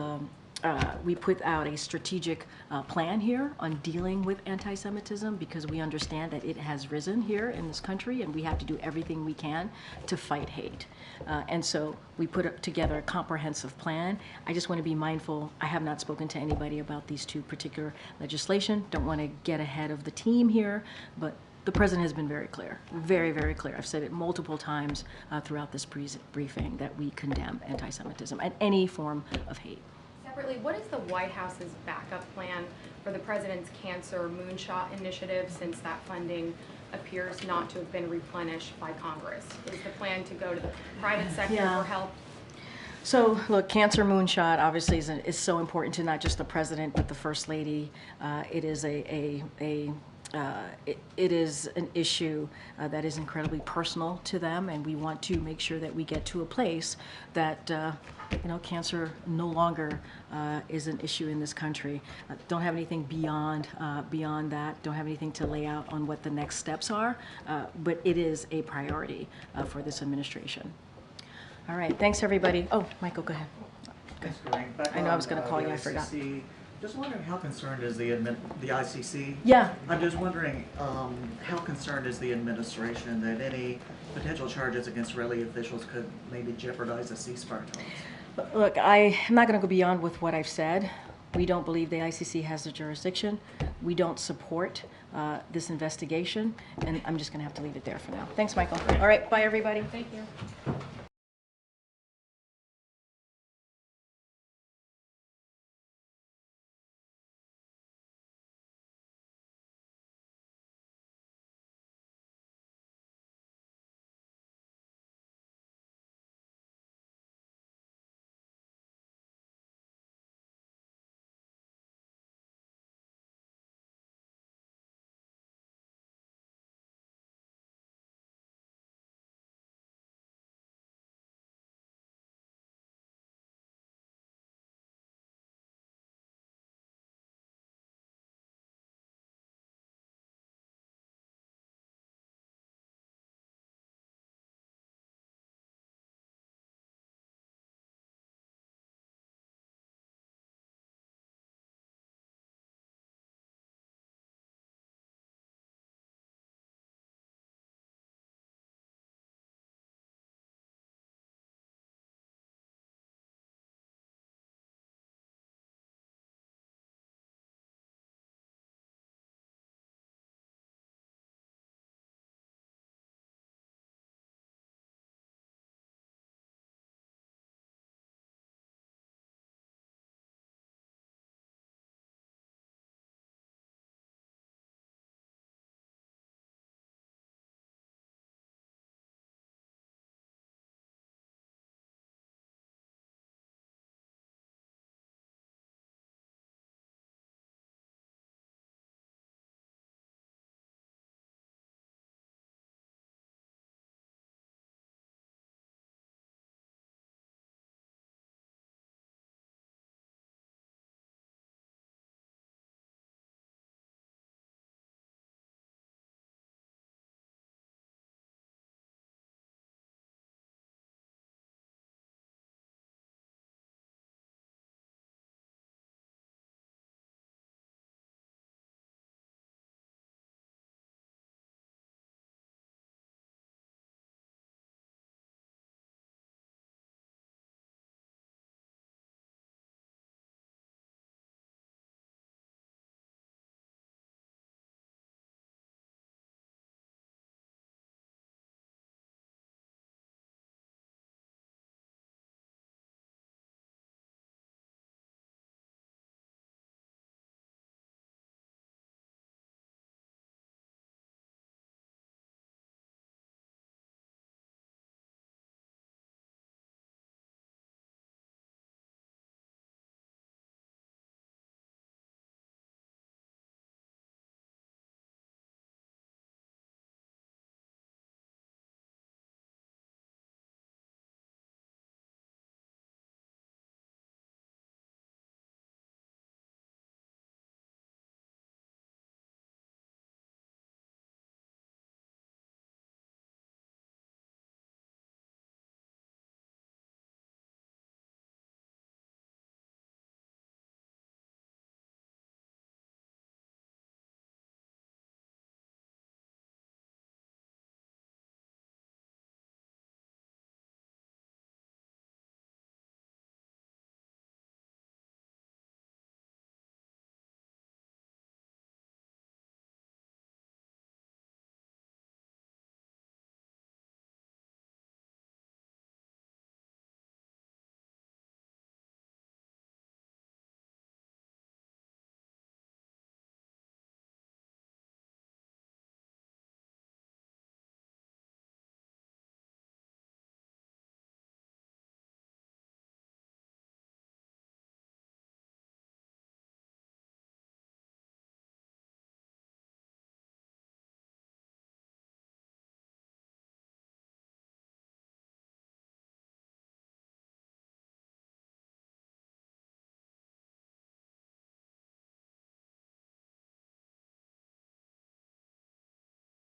we put out a strategic plan here on dealing with anti-Semitism because we understand that it has risen here in this country and we have to do everything we can to fight hate. And so we put together a comprehensive plan. I just want to be mindful. I have not spoken to anybody about these two particular legislation. Don't want to get ahead of the team here, but the president has been very clear, very, very clear. I've said it multiple times throughout this briefing that we condemn anti-Semitism and any form of hate. Separately, what is the White House's backup plan for the president's cancer moonshot initiative since that funding appears not to have been replenished by Congress? Is the plan to go to the private sector for help? So, look, cancer moonshot obviously is so important to not just the president but the First Lady. It is it is an issue that is incredibly personal to them, and we want to make sure that we get to a place that cancer no longer is an issue in this country. Don't have anything beyond that. Don't have anything to lay out on what the next steps are, but it is a priority for this administration. All right, thanks everybody. Oh, Michael, go ahead. Thanks, Corinne. I know I was going to call you. I forgot. Just wondering how concerned is the ICC? Yeah. I'm just wondering how concerned is the administration that any potential charges against Israeli officials could maybe jeopardize the ceasefire talks? Look, I'm not going to go beyond with what I've said. We don't believe the ICC has the jurisdiction. We don't support this investigation, and I'm just going to have to leave it there for now. Thanks, Michael. All right, bye everybody. Thank you.